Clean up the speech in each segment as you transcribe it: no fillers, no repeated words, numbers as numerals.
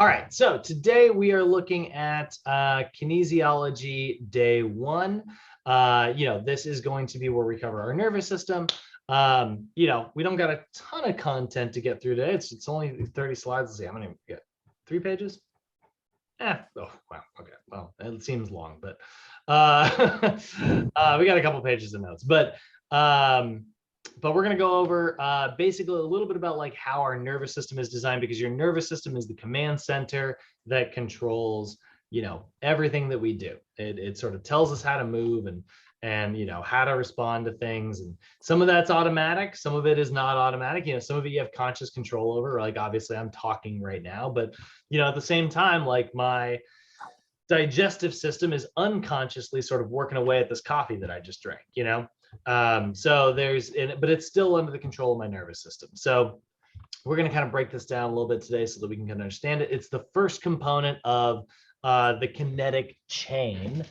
All right, so today we are looking at kinesiology day one. This is going to be where we cover our nervous system. We don't got a ton of content to get through today. It's only 30 slides. Let's see, how many we get? 3 pages? Oh, wow. Okay. Well, it seems long, but we got a couple pages of notes. But we're going to go over basically a little bit about like how our nervous system is designed, because your nervous system is the command center that controls, everything that we do. It sort of tells us how to move and how to respond to things. And some of that's automatic, some of it is not automatic. Some of it you have conscious control over. Like obviously I'm talking right now, but at the same time, like my digestive system is unconsciously sort of working away at this coffee that I just drank, but it's still under the control of my nervous system. So we're going to kind of break this down a little bit today so that we can kind of understand it. It's the first component of the kinetic chain,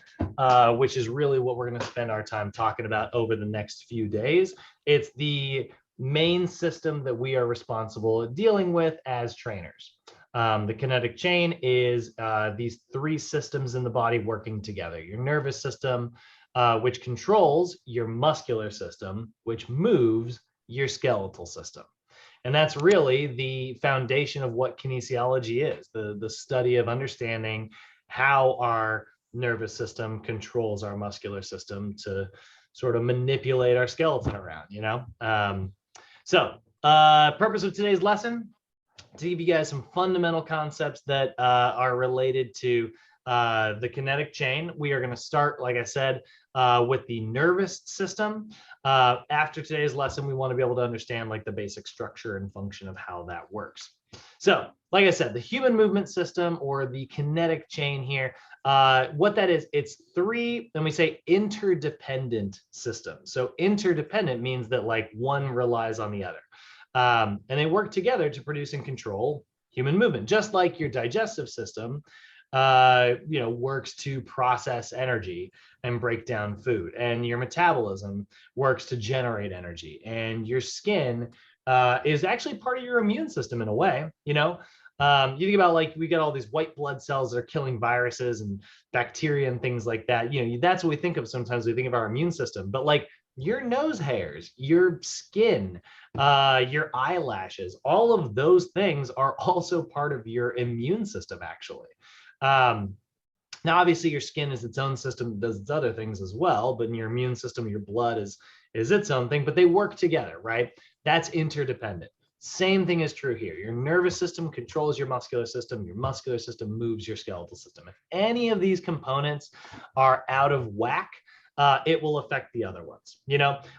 which is really what we're going to spend our time talking about over the next few days. It's the main system that we are responsible at dealing with as trainers. The kinetic chain is these three systems in the body working together. Your nervous system, which controls your muscular system, which moves your skeletal system. And that's really the foundation of what kinesiology is, the study of understanding how our nervous system controls our muscular system to sort of manipulate our skeleton around, purpose of today's lesson, to give you guys some fundamental concepts that are related to the kinetic chain. We are going to start, like I said, with the nervous system. After today's lesson, we want to be able to understand like the basic structure and function of how that works. So, like I said, the human movement system, or the kinetic chain here, what that is, it's three, let me say, interdependent systems. So interdependent means that like one relies on the other. And they work together to produce and control human movement, just like your digestive system works to process energy and break down food, and your metabolism works to generate energy, and your skin is actually part of your immune system in a way. You think about like we get all these white blood cells that are killing viruses and bacteria and things like that. That's what we think of sometimes. We think of our immune system, but like your nose hairs, your skin, your eyelashes, all of those things are also part of your immune system, actually. Now, obviously, your skin is its own system that does its other things as well, but in your immune system, your blood is its own thing, but they work together, right? That's interdependent. Same thing is true here. Your nervous system controls your muscular system moves your skeletal system. If any of these components are out of whack, it will affect the other ones.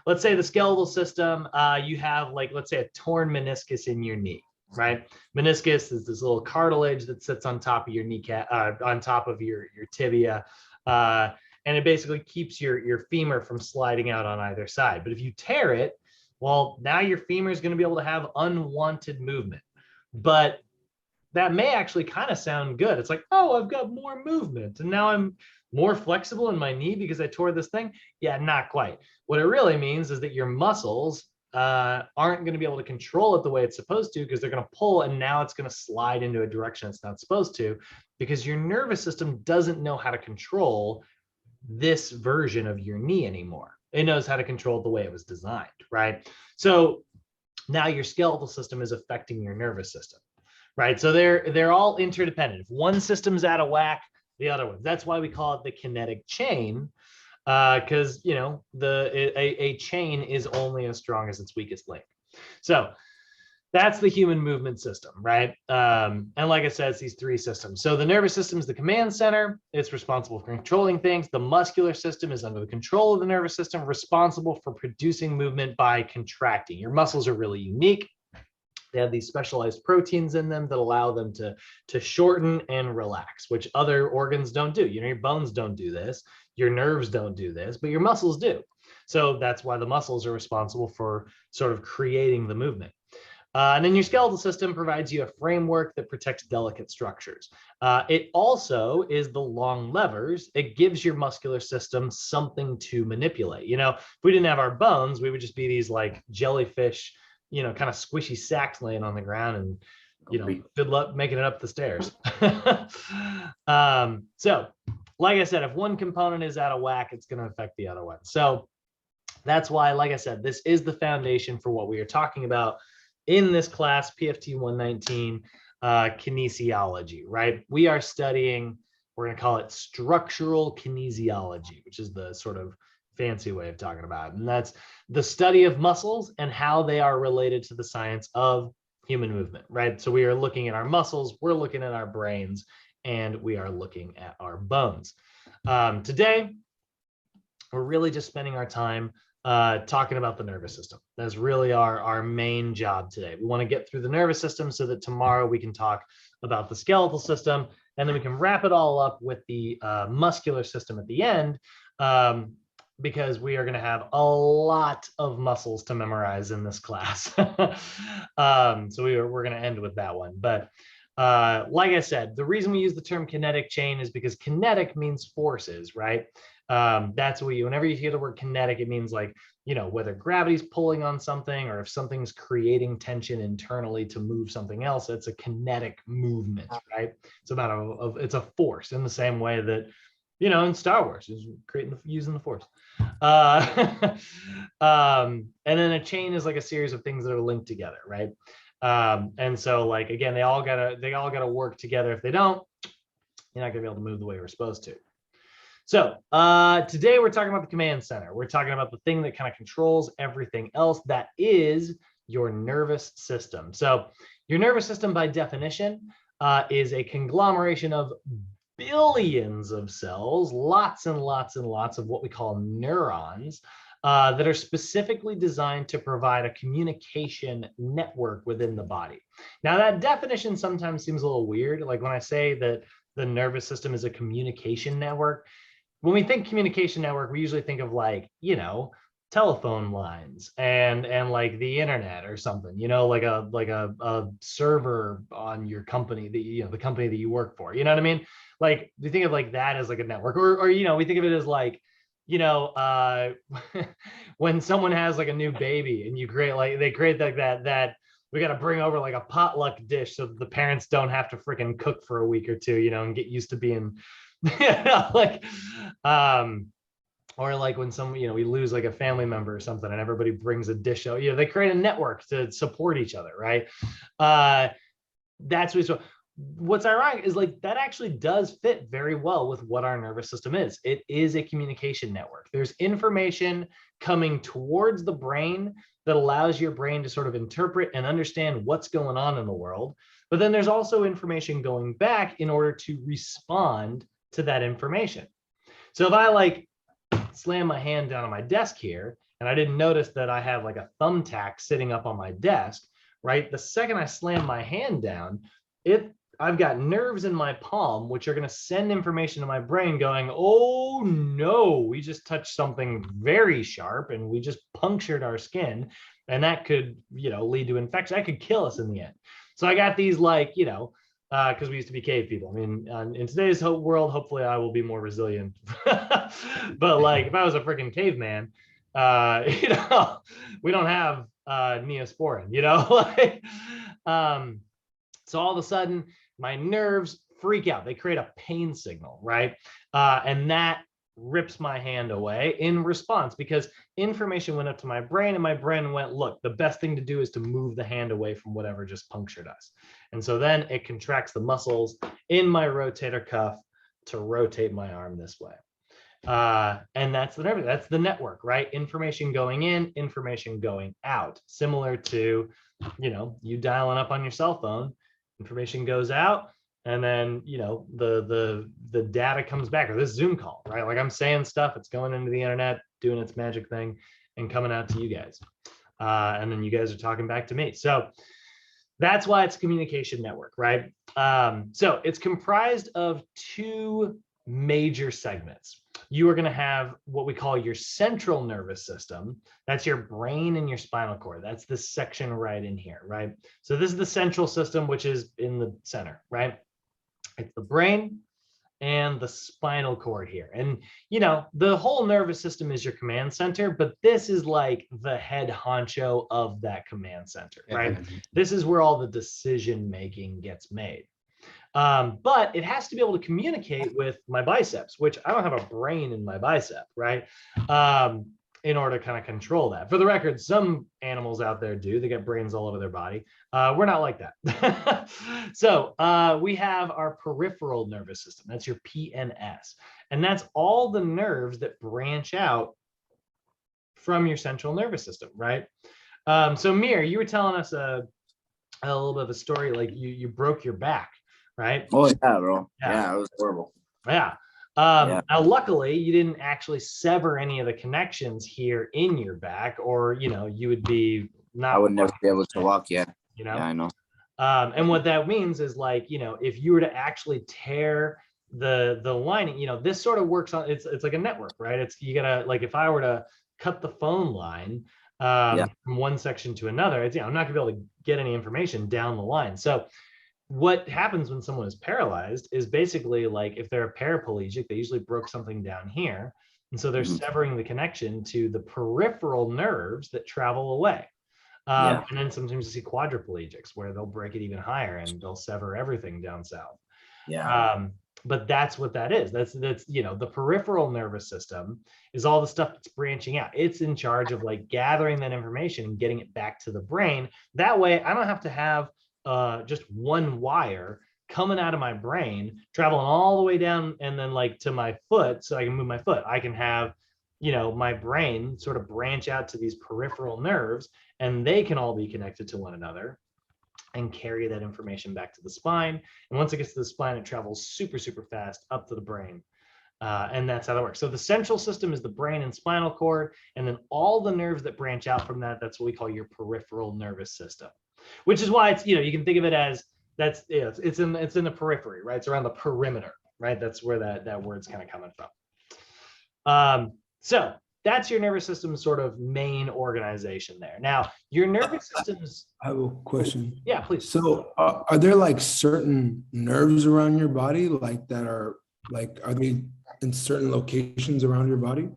Let's say the skeletal system, you have like, let's say a torn meniscus in your knee, right? Meniscus is this little cartilage that sits on top of your kneecap, on top of your tibia. And it basically keeps your femur from sliding out on either side. But if you tear it, well, now your femur is going to be able to have unwanted movement. But that may actually kind of sound good. It's like, oh, I've got more movement, and now I'm more flexible in my knee because I tore this thing. Yeah, not quite. What it really means is that your muscles aren't going to be able to control it the way it's supposed to, because they're going to pull, and now it's going to slide into a direction it's not supposed to, because your nervous system doesn't know how to control this version of your knee anymore. It knows how to control it the way it was designed, right? So now your skeletal system is affecting your nervous system, right? So they're all interdependent. If one system's out of whack, the other one. That's why we call it the kinetic chain, because a chain is only as strong as its weakest link. So that's the human movement system, right? And like I said, it's these three systems. So the nervous system is the command center. It's responsible for controlling things. The muscular system is under the control of the nervous system, responsible for producing movement by contracting. Your muscles are really unique. They have these specialized proteins in them that allow them to shorten and relax, which other organs don't do. Your bones don't do this. Your nerves don't do this, but your muscles do. So that's why the muscles are responsible for sort of creating the movement. And then your skeletal system provides you a framework that protects delicate structures. It also is the long levers. It gives your muscular system something to manipulate. If we didn't have our bones, we would just be these like jellyfish, kind of squishy sacks laying on the ground, and good luck making it up the stairs. So like I said, if one component is out of whack, it's going to affect the other one. So that's why, like I said, this is the foundation for what we are talking about in this class, PFT 119, kinesiology, right? We are studying, we're going to call it structural kinesiology, which is the sort of fancy way of talking about it. And that's the study of muscles and how they are related to the science of human movement, right? So we are looking at our muscles, we're looking at our brains, and we are looking at our bones. Today, we're really just spending our time talking about the nervous system. That's really our main job today. We want to get through the nervous system so that tomorrow we can talk about the skeletal system, and then we can wrap it all up with the muscular system at the end, because we are going to have a lot of muscles to memorize in this class. So we're going to end with that one. But like I said, the reason we use the term kinetic chain is because kinetic means forces, right? That's what whenever you hear the word kinetic, it means like, whether gravity's pulling on something or if something's creating tension internally to move something else, it's a kinetic movement, right? It's about it's a force in the same way that, in Star Wars is using the force. And then a chain is like a series of things that are linked together, right? And so like, again, they all gotta work together. If they don't, you're not gonna be able to move the way we're supposed to. So today we're talking about the command center. We're talking about the thing that kind of controls everything else. That is your nervous system. So your nervous system, by definition, is a conglomeration of billions of cells, lots and lots and lots of what we call neurons, that are specifically designed to provide a communication network within the body. Now, that definition sometimes seems a little weird. Like when I say that the nervous system is a communication network, when we think communication network, we usually think of like, telephone lines and like the internet or something, like a server on your company that, the company that you work for, you know what I mean? Like we think of like that as like a network, or we think of it as like, when someone has like a new baby and they create like that we got to bring over like a potluck dish so that the parents don't have to freaking cook for a week or two, and get used to being, like, or like when we lose like a family member or something and everybody brings a dish out, they create a network to support each other, right? That's what's ironic is like that actually does fit very well with what our nervous system is. It is a communication network. There's information coming towards the brain that allows your brain to sort of interpret and understand what's going on in the world. But then there's also information going back in order to respond to that information. So if I like slam my hand down on my desk here and I didn't notice that I have like a thumbtack sitting up on my desk, right? The second I slam my hand down, I've got nerves in my palm, which are going to send information to my brain going, oh no, we just touched something very sharp and we just punctured our skin. And that could, lead to infection. That could kill us in the end. So I got these like, because we used to be cave people. I mean, in today's world, hopefully I will be more resilient. But like if I was a freaking caveman, we don't have Neosporin, like, so all of a sudden my nerves freak out. They create a pain signal, right? And that rips my hand away in response because information went up to my brain and my brain went, look, the best thing to do is to move the hand away from whatever just punctured us. And so then it contracts the muscles in my rotator cuff to rotate my arm this way. And that's the network, right? Information going in, information going out. Similar to, you dialing up on your cell phone, information goes out, and then the data comes back, or this Zoom call, right? Like I'm saying stuff, it's going into the internet, doing its magic thing, and coming out to you guys, and then you guys are talking back to me. So that's why it's a communication network, right? So it's comprised of two major segments. You are going to have what we call your central nervous system. That's your brain and your spinal cord. That's this section right in here, right? So this is the central system, which is in the center, right? It's the brain, and the spinal cord here. And, you know, the whole nervous system is your command center, but this is like the head honcho of that command center, right? This is where all the decision making gets made. But it has to be able to communicate with my biceps, which I don't have a brain in my bicep, right? In order to kind of control that. For the record, some animals out there do. They get brains all over their body. We're not like that. So we have our peripheral nervous system. That's your PNS. And that's all the nerves that branch out from your central nervous system, right? So Mir, you were telling us a little bit of a story, like you broke your back, right? Oh yeah, bro. Yeah, it was horrible. Yeah. Now, luckily, you didn't actually sever any of the connections here in your back, or, you know, you would be not. I would never be able to walk. Yeah. You know. Yeah, I know. And what that means is, like, you know, if you were to actually tear the lining, you know, this sort of works on. It's like a network, right? It's, you gotta, like, if I were to cut the phone line from one section to another, it's, you know, I'm not gonna be able to get any information down the line. So what happens when someone is paralyzed is basically, like, if they're paraplegic, they usually broke something down here. And so they're severing the connection to the peripheral nerves that travel away. And then sometimes you see quadriplegics where they'll break it even higher and they'll sever everything down south. But that's what that is. That's, you know, the peripheral nervous system is all the stuff that's branching out. It's in charge of, like, gathering that information and getting it back to the brain. That way I don't have to have just one wire coming out of my brain, traveling all the way down and then, like, to my foot so I can move my foot. I can have, you know, my brain sort of branch out to these peripheral nerves, and they can all be connected to one another and carry that information back to the spine. And once it gets to the spine, it travels super, super fast up to the brain. And that's how that works. So the central system is the brain and spinal cord, and then all the nerves that branch out from that, that's what we call your peripheral nervous system. Which is why it's, you know, you can think of it as, that's, you know, it's in the periphery, right? It's around the perimeter, right? That's where that word's kind of coming from. So that's your nervous system's sort of main organization there. Now, your nervous system's. I have a question. Yeah, please. So are there, like, certain nerves around your body, like, that are, like, are they in certain locations around your body?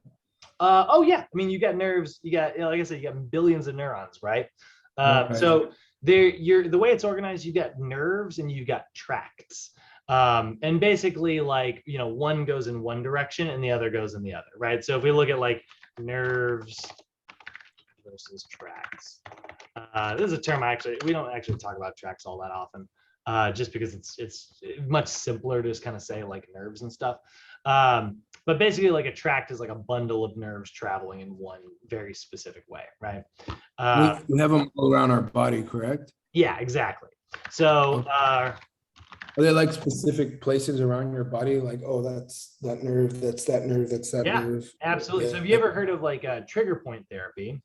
Oh yeah, I mean, you got nerves, you got, you know, like I said, you got billions of neurons, right? So the way it's organized, you got nerves and you've got tracts. And basically, like, you know, one goes in one direction and the other goes in the other, right? So if we look at, like, nerves versus tracts, this is a term we don't actually talk about tracts all that often, just because it's much simpler to just kind of say, like, nerves and stuff. But basically, like, a tract is like a bundle of nerves traveling in one very specific way, right? We have them all around our body, correct? Yeah, exactly. So are there, like, specific places around your body, like, oh, that's that nerve, that's that nerve, that's that nerve? Absolutely. So have you ever heard of, like, trigger point therapy?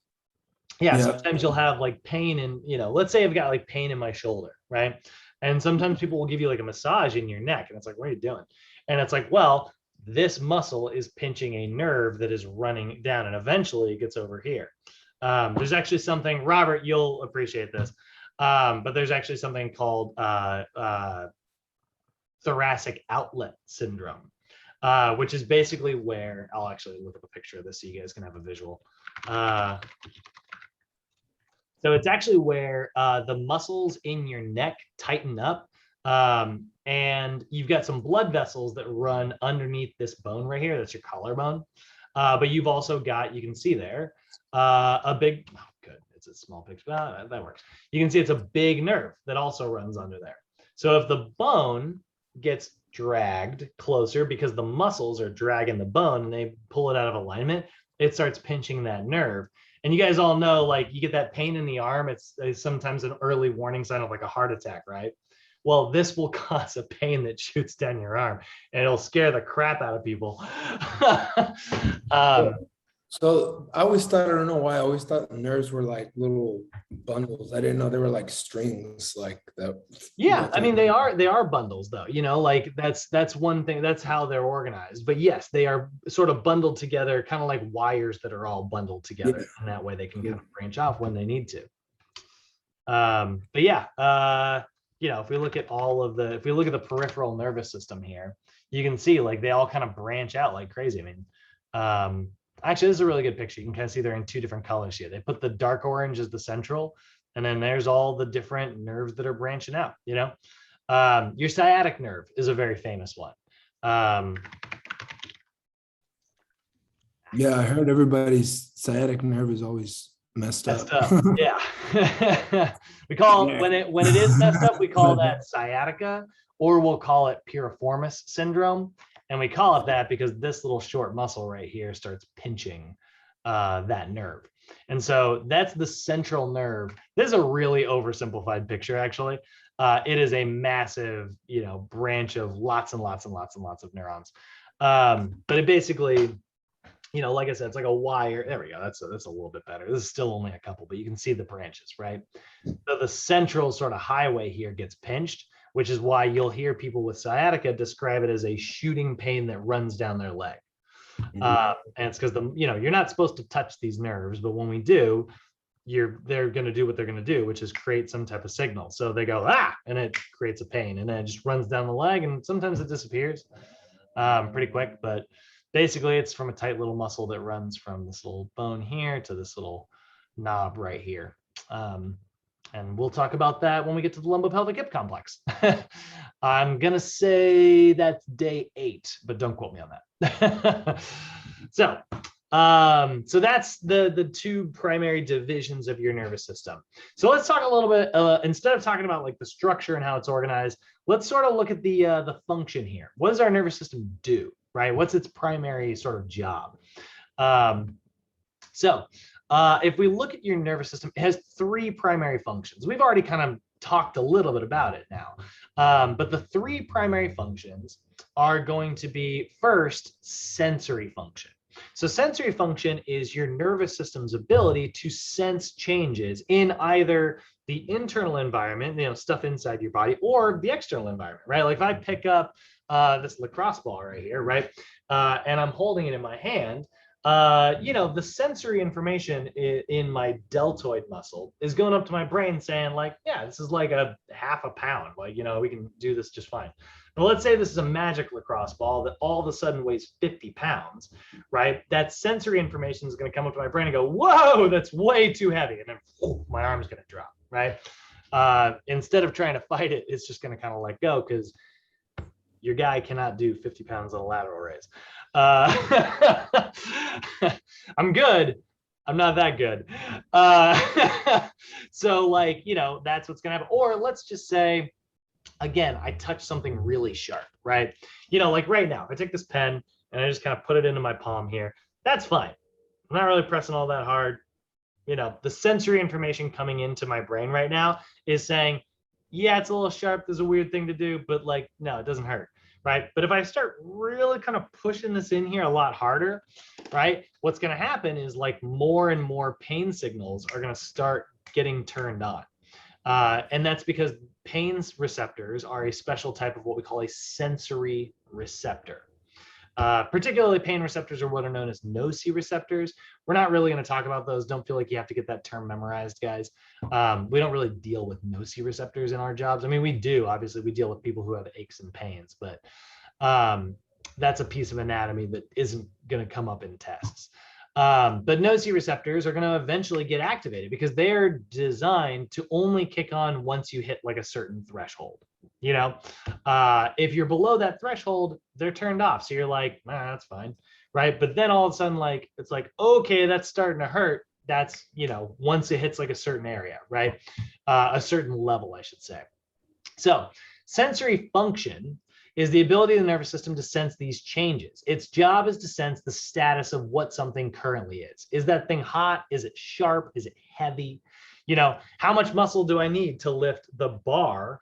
Yeah, sometimes you'll have, like, pain in, you know, let's say I've got, like, pain in my shoulder, right? And sometimes people will give you, like, a massage in your neck, and it's like, what are you doing? And it's like, well, this muscle is pinching a nerve that is running down, and eventually it gets over here. There's actually something, Robert, you'll appreciate this, but there's actually something called thoracic outlet syndrome, which is basically where, I'll actually look up a picture of this so you guys can have a visual. So it's actually where the muscles in your neck tighten up, and you've got some blood vessels that run underneath this bone right here. That's your collarbone. But you've also got, you can see there, a big, oh, good, it's a small picture, that works. You can see it's a big nerve that also runs under there. So if the bone gets dragged closer because the muscles are dragging the bone and they pull it out of alignment, it starts pinching that nerve. And you guys all know, like, you get that pain in the arm, it's sometimes an early warning sign of, like, a heart attack, right? Well, this will cause a pain that shoots down your arm, and it'll scare the crap out of people. So I always thought, I don't know why, I always thought nerves were like little bundles. I didn't know they were like strings, like that. Yeah, I mean, they are bundles, though, you know, like that's one thing, that's how they're organized. But yes, they are sort of bundled together, kind of like wires that are all bundled together, and that way they can kind of branch off when they need to. But yeah, if we look at if we look at the peripheral nervous system here, you can see like they all kind of branch out like crazy. I mean, actually, this is a really good picture. You can kind of see they're in two different colors here. They put the dark orange as the central, and then there's all the different nerves that are branching out, your sciatic nerve is a very famous one. Yeah, I heard everybody's sciatic nerve is always messed up. Yeah. We call it, when it is messed up, we call that sciatica, or we'll call it piriformis syndrome. And we call it that because this little short muscle right here starts pinching that nerve. And so that's the central nerve. This is a really oversimplified picture, actually. It is a massive, branch of lots and lots and lots and lots of neurons. But it basically, like I said, it's like a wire. There we go. That's a little bit better. This is still only a couple, but you can see the branches, right? So the central sort of highway here gets pinched, which is why you'll hear people with sciatica describe it as a shooting pain that runs down their leg. And it's because you're not supposed to touch these nerves, but when we do, they're going to do what they're going to do, which is create some type of signal. So they go, and it creates a pain, and then it just runs down the leg, and sometimes it disappears pretty quick. But basically, it's from a tight little muscle that runs from this little bone here to this little knob right here. And we'll talk about that when we get to the lumbopelvic hip complex. I'm going to say that's day 8, but don't quote me on that. So that's the two primary divisions of your nervous system. So let's talk a little bit, instead of talking about like the structure and how it's organized, let's sort of look at the function here. What does our nervous system do, right? What's its primary sort of job? If we look at your nervous system, it has 3 primary functions. We've already kind of talked a little bit about it now. But the 3 primary functions are going to be, first, sensory function. So sensory function is your nervous system's ability to sense changes in either the internal environment, stuff inside your body, or the external environment, right? Like if I pick up this lacrosse ball right here, right? And I'm holding it in my hand, the sensory information in my deltoid muscle is going up to my brain saying like, yeah, this is like a half a pound. Like, we can do this just fine. But let's say this is a magic lacrosse ball that all of a sudden weighs 50 pounds, right? That sensory information is going to come up to my brain and go, whoa, that's way too heavy. And then my arm's going to drop, right? Instead of trying to fight it, it's just going to kind of let go because your guy cannot do 50 pounds on a lateral raise. I'm good. I'm not that good. So like, that's what's going to happen. Or let's just say, again, I touch something really sharp, right? Like right now, if I take this pen and I just kind of put it into my palm here, that's fine. I'm not really pressing all that hard. The sensory information coming into my brain right now is saying, yeah, it's a little sharp. There's a weird thing to do, but like, no, it doesn't hurt, right? But if I start really kind of pushing this in here a lot harder, right, what's going to happen is like more and more pain signals are going to start getting turned on. And that's because pain receptors are a special type of what we call a sensory receptor. Particularly pain receptors are what are known as nociceptors. We're not really going to talk about those. Don't feel like you have to get that term memorized, guys. We don't really deal with nociceptors in our jobs. I mean, we do. Obviously, we deal with people who have aches and pains, but that's a piece of anatomy that isn't going to come up in tests. But nociceptors are going to eventually get activated because they're designed to only kick on once you hit like a certain threshold. If you're below that threshold, they're turned off. So you're like, that's fine, right? But then all of a sudden, like, it's like, okay, that's starting to hurt. That's, once it hits like a certain area, right? A certain level, I should say. So sensory function is the ability of the nervous system to sense these changes. Its job is to sense the status of what something currently is. Is that thing hot? Is it sharp? Is it heavy? How much muscle do I need to lift the bar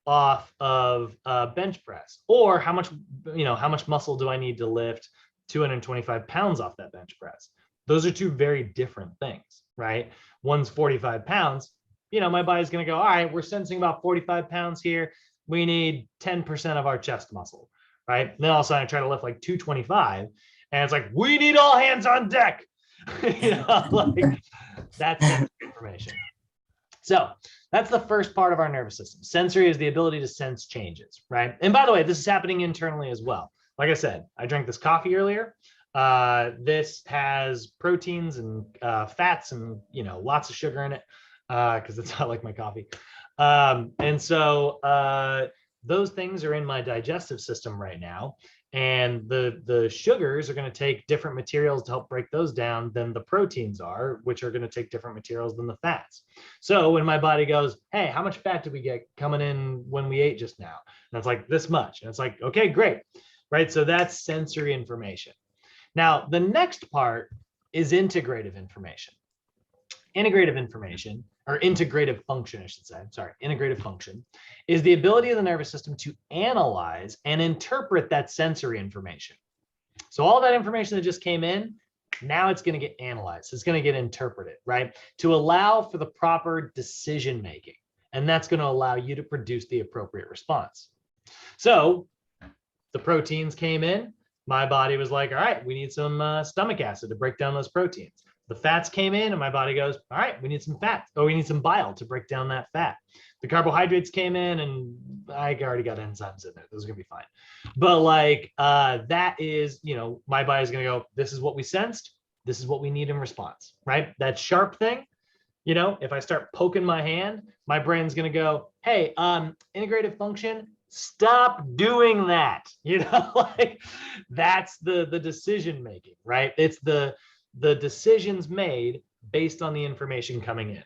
off of bench press? Or how much muscle do I need to lift 225 pounds off that bench press? Those are two very different things, right? One's 45 pounds. My body's going to go, all right, we're sensing about 45 pounds here. We need 10% of our chest muscle, right? And then all of a sudden I try to lift like 225 and it's like, we need all hands on deck. Like that's information. So That's the first part of our nervous system. Sensory is the ability to sense changes, right? And by the way, this is happening internally as well. Like I said, I drank this coffee earlier. This has proteins and fats and, you know, lots of sugar in it because it's not like my coffee. And so those things are in my digestive system right now. And the sugars are going to take different materials to help break those down than the proteins are, which are going to take different materials than the fats. So when my body goes, hey, how much fat did we get coming in when we ate just now? And it's like this much. And it's like, okay, great. Right. So that's sensory information. Now, the next part is integrative information. Integrative information, or integrative function, I should say, sorry, integrative function, is the ability of the nervous system to analyze and interpret that sensory information. So all that information that just came in, now it's going to get analyzed. It's going to get interpreted, right? To allow for the proper decision making. And that's going to allow you to produce the appropriate response. So the proteins came in. My body was like, all right, we need some stomach acid to break down those proteins. The fats came in and my body goes, all right, we need some fat, or we need some bile to break down that fat. The carbohydrates came in and I already got enzymes in there. Those are gonna be fine. But like that is, you know, my body's gonna go, this is what we sensed. This is what we need in response, right? That sharp thing, you know, if I start poking my hand, my brain's gonna go, hey, integrative function, stop doing that. You know, like that's the decision making, right? It's the decisions made based on the information coming in.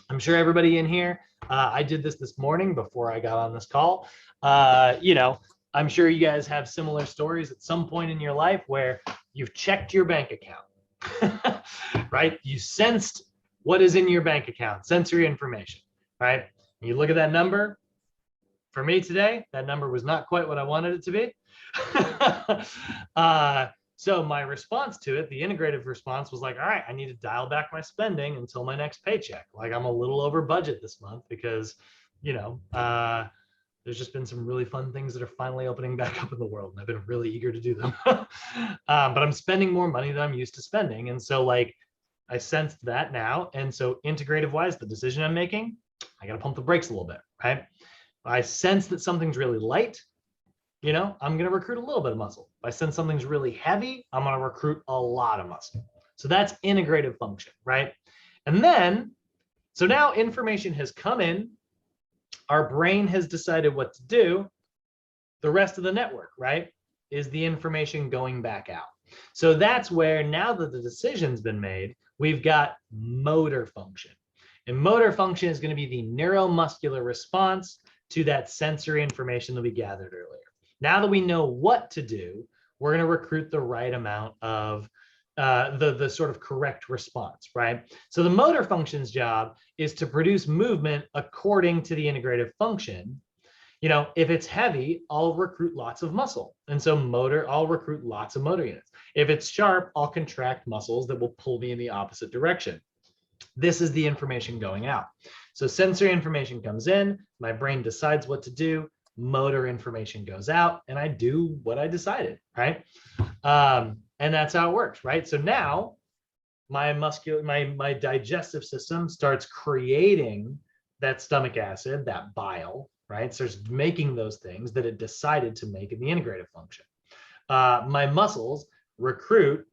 I'm sure everybody in here, I did this morning before I got on this call. You know, I'm sure you guys have similar stories at some point in your life where you've checked your bank account, right? You sensed what is in your bank account, sensory information, right? And you look at that number. For me today, that number was not quite what I wanted it to be. So my response to it, the integrative response was like, all right, I need to dial back my spending until my next paycheck. Like I'm a little over budget this month because, you know, there's just been some really fun things that are finally opening back up in the world. And I've been really eager to do them. But I'm spending more money than I'm used to spending. And so like, I sensed that now. And so integrative wise, the decision I'm making, I got to pump the brakes a little bit, right? I sense that something's really light, you know, I'm going to recruit a little bit of muscle. If I sense something's really heavy, I'm going to recruit a lot of muscle. So that's integrative function, right? And then, so now information has come in, our brain has decided what to do. The rest of the network, right, is the information going back out. So that's where now that the decision's been made, we've got motor function. And motor function is going to be the neuromuscular response to that sensory information that we gathered earlier. Now that we know what to do, we're going to recruit the right amount of the sort of correct response, right? So the motor function's job is to produce movement according to the integrative function. You know, if it's heavy, I'll recruit lots of muscle. And so motor, I'll recruit lots of motor units. If it's sharp, I'll contract muscles that will pull me in the opposite direction. This is the information going out. So sensory information comes in, my brain decides what to do, motor information goes out, and I do what I decided, right? And that's how it works, right? So now my digestive system starts creating that stomach acid, that bile, right? Starts making those things that it decided to make in the integrative function. My muscles recruit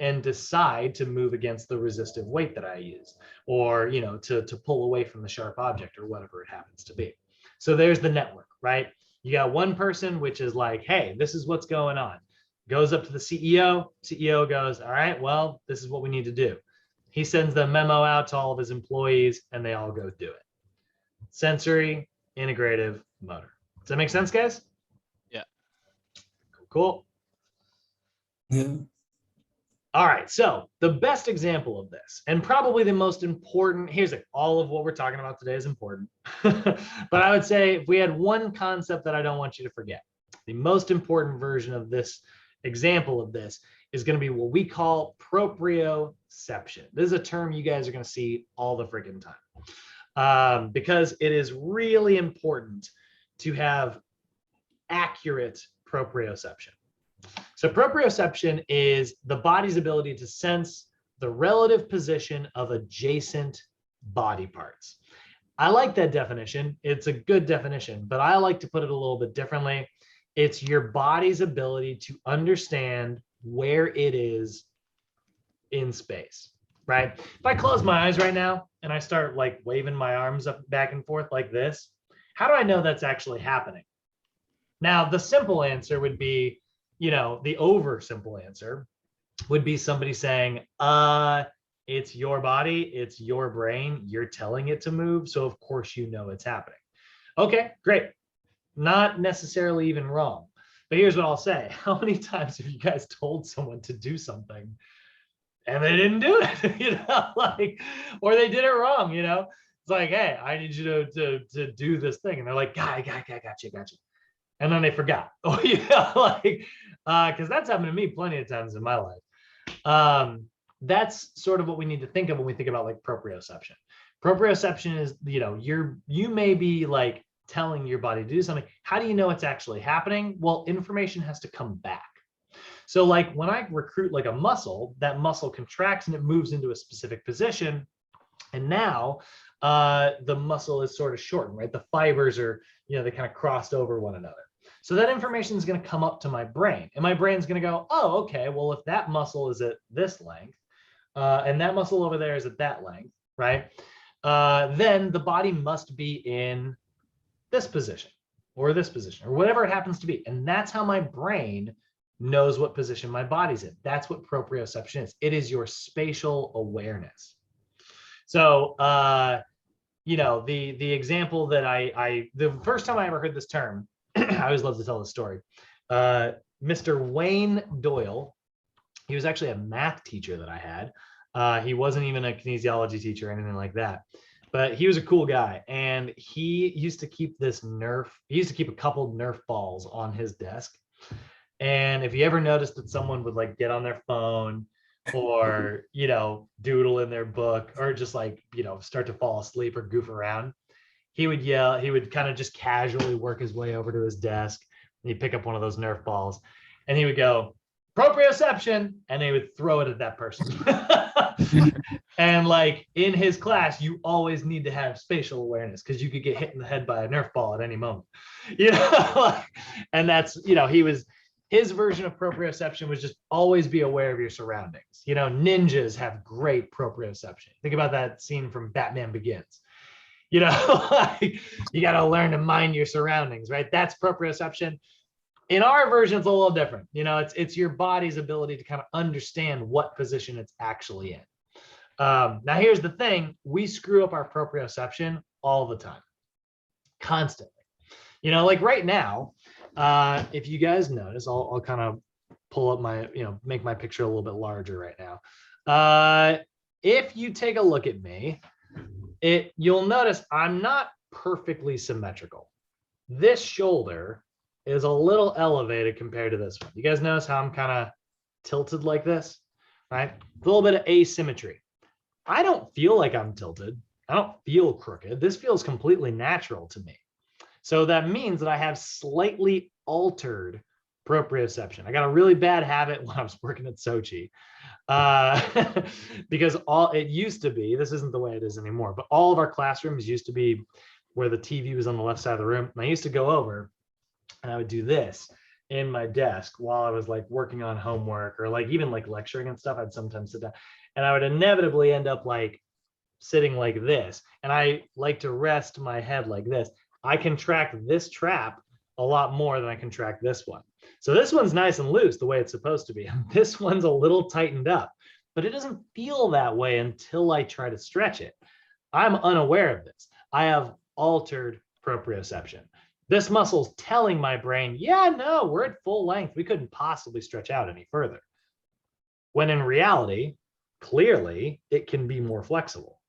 and decide to move against the resistive weight that I use, or, you know, to pull away from the sharp object or whatever it happens to be. So there's the network, right? You got one person, which is like, hey, this is what's going on. Goes up to the CEO. CEO goes, all right, well, this is what we need to do. He sends the memo out to all of his employees and they all go do it. Sensory, integrative, motor. Does that make sense, guys? Yeah. Cool. Yeah. All right, so the best example of this, and probably the most important, here's it, all of what we're talking about today is important. But I would say if we had one concept that I don't want you to forget, the most important version of this example of this is going to be what we call proprioception. This is a term you guys are going to see all the freaking time because it is really important to have accurate proprioception. So proprioception is the body's ability to sense the relative position of adjacent body parts. I like that definition. It's a good definition, but I like to put it a little bit differently. It's your body's ability to understand where it is in space, right? If I close my eyes right now and I start like waving my arms up back and forth like this, how do I know that's actually happening? Now, the simple answer would be, the over simple answer would be somebody saying, it's your body, it's your brain, you're telling it to move. So of course, it's happening. Okay, great. Not necessarily even wrong. But here's what I'll say. How many times have you guys told someone to do something and they didn't do it, or they did it wrong, It's like, hey, I need you to do this thing. And they're like, got you. And then they forgot. Oh, because that's happened to me plenty of times in my life. That's sort of what we need to think of when we think about like proprioception. Proprioception is, you may be like telling your body to do something. How do you know it's actually happening? Well, information has to come back. So like when I recruit like a muscle, that muscle contracts and it moves into a specific position. And now the muscle is sort of shortened, right? The fibers are, they kind of crossed over one another. So that information is going to come up to my brain, and my brain's going to go, oh, okay, well, if that muscle is at this length and that muscle over there is at that length, right? Then the body must be in this position or whatever it happens to be. And that's how my brain knows what position my body's in. That's what proprioception is. It is your spatial awareness. So, the example that the first time I ever heard this term, I always love to tell the story. Mr. Wayne Doyle, he was actually a math teacher that I had. He wasn't even a kinesiology teacher or anything like that, but he was a cool guy. And he used to keep a couple Nerf balls on his desk. And if you ever noticed that someone would like get on their phone or, doodle in their book or just like, start to fall asleep or goof around, he would yell, he would kind of just casually work his way over to his desk and he'd pick up one of those Nerf balls and he would go, proprioception, and they would throw it at that person. And like in his class, you always need to have spatial awareness because you could get hit in the head by a Nerf ball at any moment, and that's, his version of proprioception was just always be aware of your surroundings. Ninjas have great proprioception. Think about that scene from Batman Begins. You got to learn to mind your surroundings, right? That's proprioception. In our version, it's a little different. It's your body's ability to kind of understand what position it's actually in. Now, here's the thing. We screw up our proprioception all the time, constantly. Like right now, if you guys notice, I'll kind of pull up my, make my picture a little bit larger right now. If you take a look at me, you'll notice I'm not perfectly symmetrical. This shoulder is a little elevated compared to this one. You guys notice how I'm kind of tilted like this, right? A little bit of asymmetry. I don't feel like I'm tilted. I don't feel crooked. This feels completely natural to me. So that means that I have slightly altered proprioception. I got a really bad habit when I was working at Sochi, because it used to be, this isn't the way it is anymore, but all of our classrooms used to be where the TV was on the left side of the room. And I used to go over and I would do this in my desk while I was like working on homework or like even like lecturing and stuff. I'd sometimes sit down and I would inevitably end up like sitting like this. And I like to rest my head like this. I contract this trap a lot more than I contract this one. So this one's nice and loose the way it's supposed to be. This one's a little tightened up, but it doesn't feel that way until I try to stretch it. I'm unaware of this. I have altered proprioception. This muscle's telling my brain, yeah, no, we're at full length. We couldn't possibly stretch out any further. When in reality, clearly, it can be more flexible,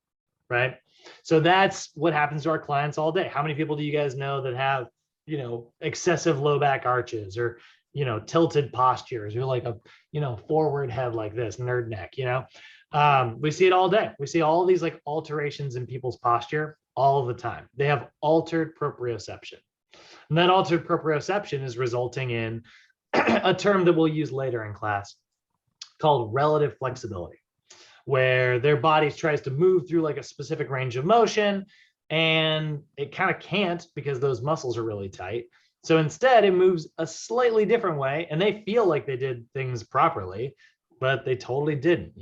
right? So that's what happens to our clients all day. How many people do you guys know that have, excessive low back arches or, tilted postures or like a, forward head like this, nerd neck, we see it all day. We see all these like alterations in people's posture all the time. They have altered proprioception. And that altered proprioception is resulting in a term that we'll use later in class called relative flexibility, where their body tries to move through like a specific range of motion, and it kind of can't because those muscles are really tight. So instead, it moves a slightly different way, and they feel like they did things properly, but they totally didn't.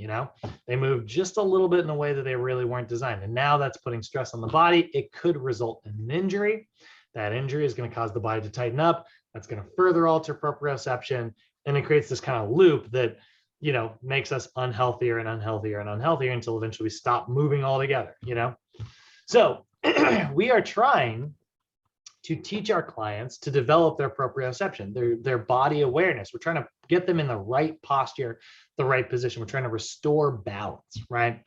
They moved just a little bit in a way that they really weren't designed. And now that's putting stress on the body. It could result in an injury. That injury is going to cause the body to tighten up. That's going to further alter proprioception. And it creates this kind of loop that, makes us unhealthier and unhealthier and unhealthier until eventually we stop moving altogether, So we are trying to teach our clients to develop their proprioception, their body awareness. We're trying to get them in the right posture, the right position. We're trying to restore balance, right?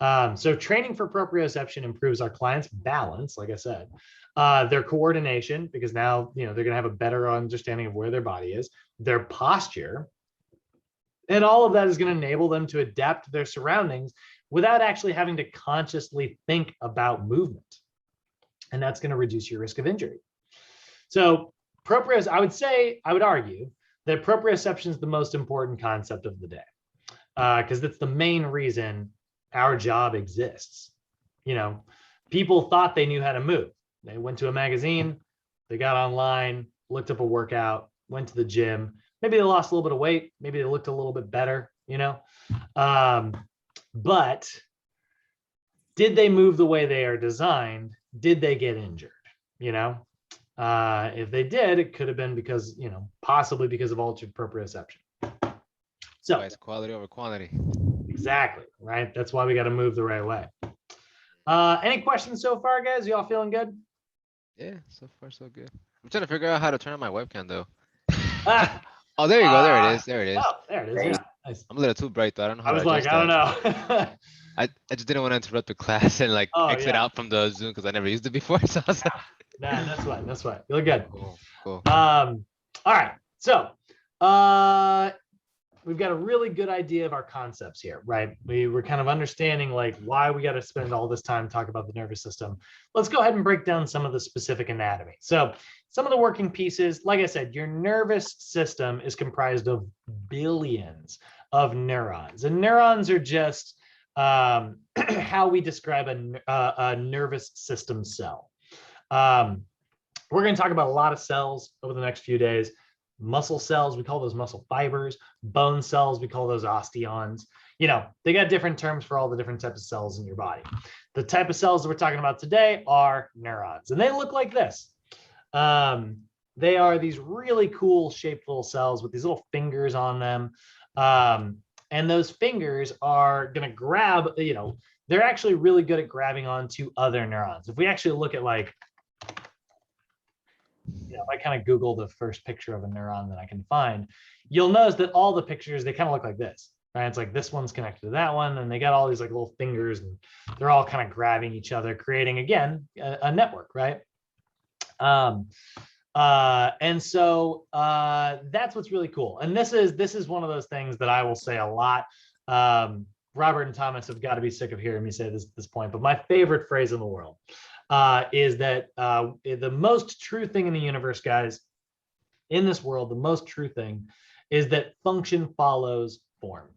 So training for proprioception improves our clients' balance, like I said, their coordination, because now, they're going to have a better understanding of where their body is, their posture, and all of that is going to enable them to adapt to their surroundings without actually having to consciously think about movement. And that's going to reduce your risk of injury. So I would argue that proprioception is the most important concept of the day, because it's the main reason our job exists. People thought they knew how to move. They went to a magazine, they got online, looked up a workout, went to the gym. Maybe they lost a little bit of weight. Maybe they looked a little bit better, but did they move the way they are designed? Did they get injured? If they did, it could have been because, possibly because of altered proprioception. So it's quality over quantity. Exactly, right? That's why we got to move the right way. Any questions so far, guys? You all feeling good? Yeah, so far so good. I'm trying to figure out how to turn on my webcam though. Ah, Oh, there you go. There it is. There it is. oh, there it is. Yeah, nice. I'm a little too bright though. I don't know how I was to like, adjust I that. don't know. I just didn't want to interrupt the class and like Oh, exit yeah. out from the Zoom because I never used it before. So I was like, Nah, that's fine. You look good. cool. All right. So we've got a really good idea of our concepts here, right? We were kind of understanding like why we got to spend all this time talking about the nervous system. Let's go ahead and break down some of the specific anatomy. So some of the working pieces, like I said, your nervous system is comprised of billions of neurons, and neurons are just how we describe a nervous system cell. We're going to talk about a lot of cells over the next few days. Muscle cells, we call those muscle fibers. Bone cells, we call those osteons. They got different terms for all the different types of cells in your body. The type of cells that we're talking about today are neurons, and they look like this. They are these really cool shaped little cells with these little fingers on them. And those fingers are going to grab, they're actually really good at grabbing onto other neurons. If we actually look at if I kind of Google the first picture of a neuron that I can find, you'll notice that all the pictures, they kind of look like this, right? It's like this one's connected to that one, and they got all these like little fingers, and they're all kind of grabbing each other, creating, again, a network, right? And so that's what's really cool. And this is one of those things that I will say a lot. Robert and Thomas have got to be sick of hearing me say this at this point, but my favorite phrase in the world is that the most true thing in the universe, guys, in this world, the most true thing is that function follows form.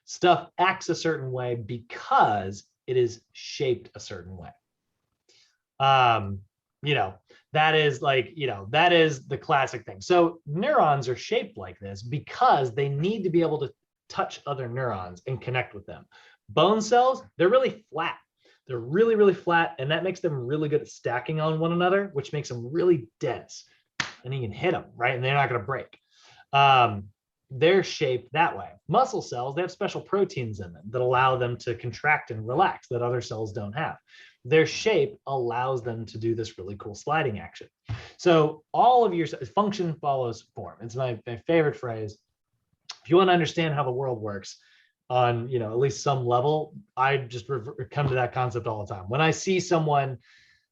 Stuff acts a certain way because it is shaped a certain way. That is that is the classic thing. So neurons are shaped like this because they need to be able to touch other neurons and connect with them. Bone cells, they're really flat. They're really, really flat, and that makes them really good at stacking on one another, which makes them really dense. And you can hit them, right? And they're not going to break. They're shaped that way. Muscle cells, they have special proteins in them that allow them to contract and relax that other cells don't have. Their shape allows them to do this really cool sliding action. So all of your function follows form. It's my favorite phrase. If you want to understand how the world works on, at least some level, I just come to that concept all the time. When I see someone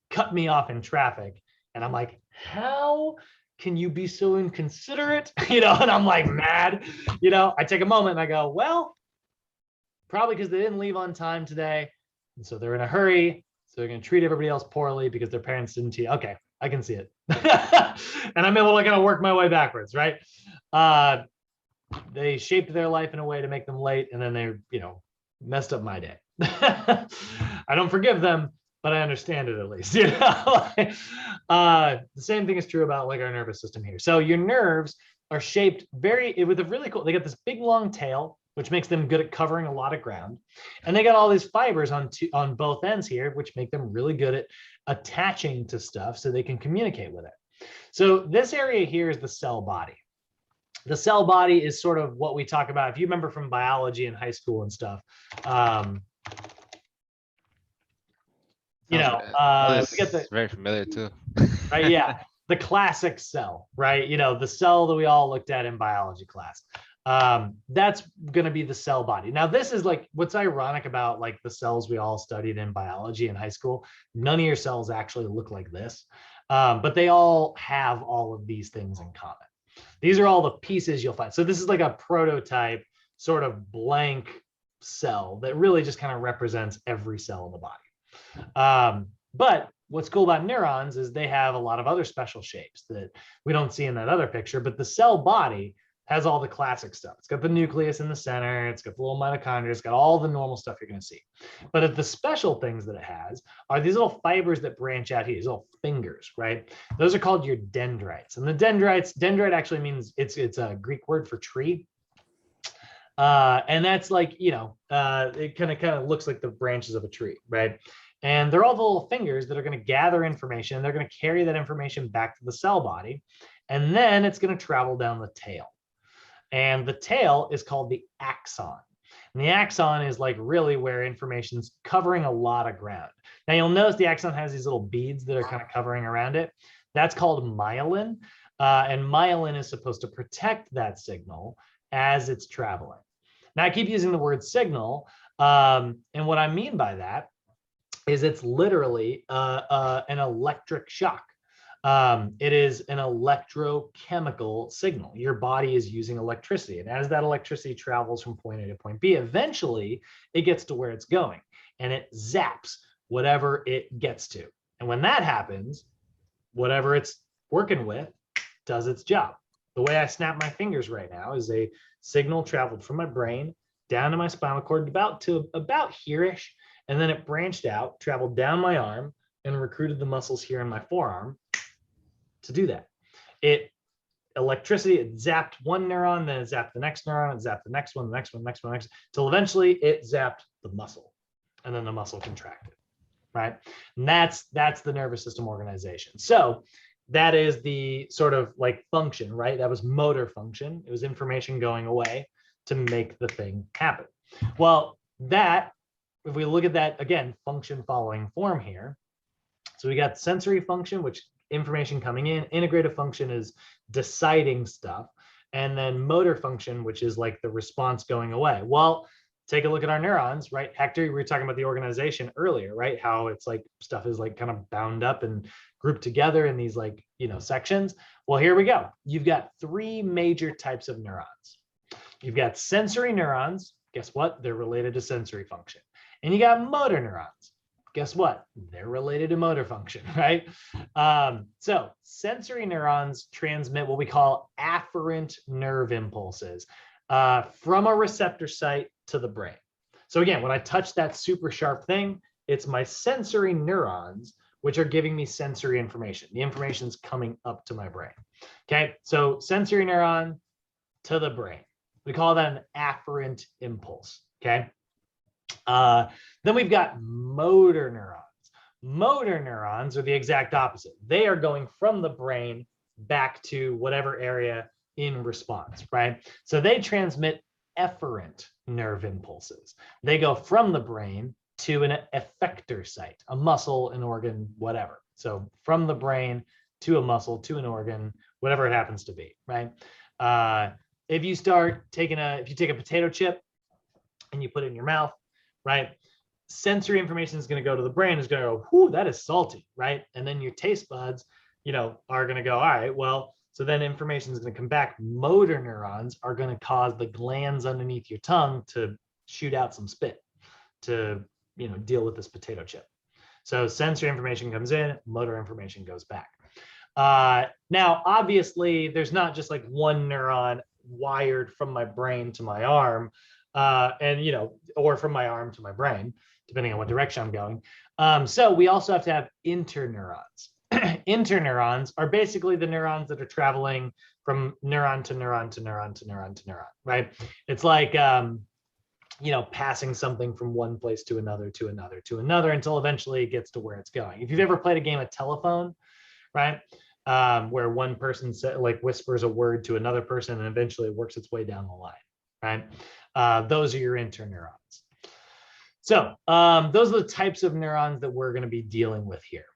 cut me off in traffic and I'm like, how can you be so inconsiderate? And I'm like mad, I take a moment and I go, well, probably because they didn't leave on time today. And so they're in a hurry. So they're going to treat everybody else poorly because their parents didn't teach. Okay, I can see it. And I'm able to kind of work my way backwards, right? They shaped their life in a way to make them late, and then they, messed up my day. I don't forgive them, but I understand it at least. The same thing is true about like our nervous system here. So your nerves are shaped with a really cool, they got this big long tail, which makes them good at covering a lot of ground. And they got all these fibers on both ends here, which make them really good at attaching to stuff so they can communicate with it. So this area here is the cell body. The cell body is sort of what we talk about. If you remember from biology in high school and stuff, we get the very familiar too. right, yeah, the classic cell, right? The cell that we all looked at in biology class. That's going to be the cell body. Now, this is like what's ironic about like the cells we all studied in biology in high school. None of your cells actually look like this, but they all have all of these things in common. These are all the pieces you'll find. So this is like a prototype sort of blank cell that really just kind of represents every cell in the body. But what's cool about neurons is they have a lot of other special shapes that we don't see in that other picture, but the cell body has all the classic stuff. It's got the nucleus in the center. It's got the little mitochondria. It's got all the normal stuff you're going to see. But the special things that it has are these little fibers that branch out here, these little fingers, right? Those are called your dendrites. And the dendrite actually means it's a Greek word for tree. And that's like, it kind of looks like the branches of a tree, right? And they're all the little fingers that are going to gather information. They're going to carry that information back to the cell body. And then it's going to travel down the tail. And the tail is called the axon. And the axon is like really where information's covering a lot of ground. Now you'll notice the axon has these little beads that are kind of covering around it. That's called myelin. And myelin is supposed to protect that signal as it's traveling. Now I keep using the word signal. And what I mean by that is it's literally an electric shock. It is an electrochemical signal. Your body is using electricity. And as that electricity travels from point A to point B, eventually it gets to where it's going and it zaps whatever it gets to. And when that happens, whatever it's working with does its job. The way I snap my fingers right now is a signal traveled from my brain down to my spinal cord about here-ish. And then it branched out, traveled down my arm and recruited the muscles here in my forearm to do that. It zapped one neuron, then it zapped the next neuron, it zapped the next one, the next one, next one, next, till eventually it zapped the muscle, and then the muscle contracted, right? And that's the nervous system organization. So that is the sort of like function, right? That was motor function. It was information going away to make the thing happen. Well, that, if we look at that again, function following form here. So we got sensory function, which information coming in. Integrative function is deciding stuff. And then motor function, which is like the response going away. Well, take a look at our neurons, right? Hector, we were talking about the organization earlier, right? How it's like stuff is like kind of bound up and grouped together in these like, sections. Well, here we go. You've got three major types of neurons. You've got sensory neurons. Guess what? They're related to sensory function. And you got motor neurons. Guess what? They're related to motor function, right? So sensory neurons transmit what we call afferent nerve impulses from a receptor site to the brain. So again, when I touch that super sharp thing, it's my sensory neurons, which are giving me sensory information. The information's coming up to my brain. Okay, so sensory neuron to the brain. We call that an afferent impulse, okay? Then we've got motor neurons. Motor neurons are the exact opposite. They are going from the brain back to whatever area in response, right? So they transmit efferent nerve impulses. They go from the brain to an effector site, a muscle, an organ, whatever. So from the brain to a muscle, to an organ, whatever it happens to be, right? If you take a potato chip and you put it in your mouth, right? Sensory information is going to go to the brain, is going to go, whoo, that is salty, right? And then your taste buds, are going to go, all right, well, so then information is going to come back. Motor neurons are going to cause the glands underneath your tongue to shoot out some spit to, deal with this potato chip. So sensory information comes in, motor information goes back. Now, obviously, there's not just like one neuron wired from my brain to my arm, or from my arm to my brain, depending on what direction I'm going. So we also have to have interneurons. Interneurons are basically the neurons that are traveling from neuron to neuron to neuron to neuron to neuron, right? It's like, passing something from one place to another, to another, to another, until eventually it gets to where it's going. If you've ever played a game of telephone, right, where one person whispers a word to another person and eventually it works its way down the line, right? Those are your interneurons. So those are the types of neurons that we're going to be dealing with here.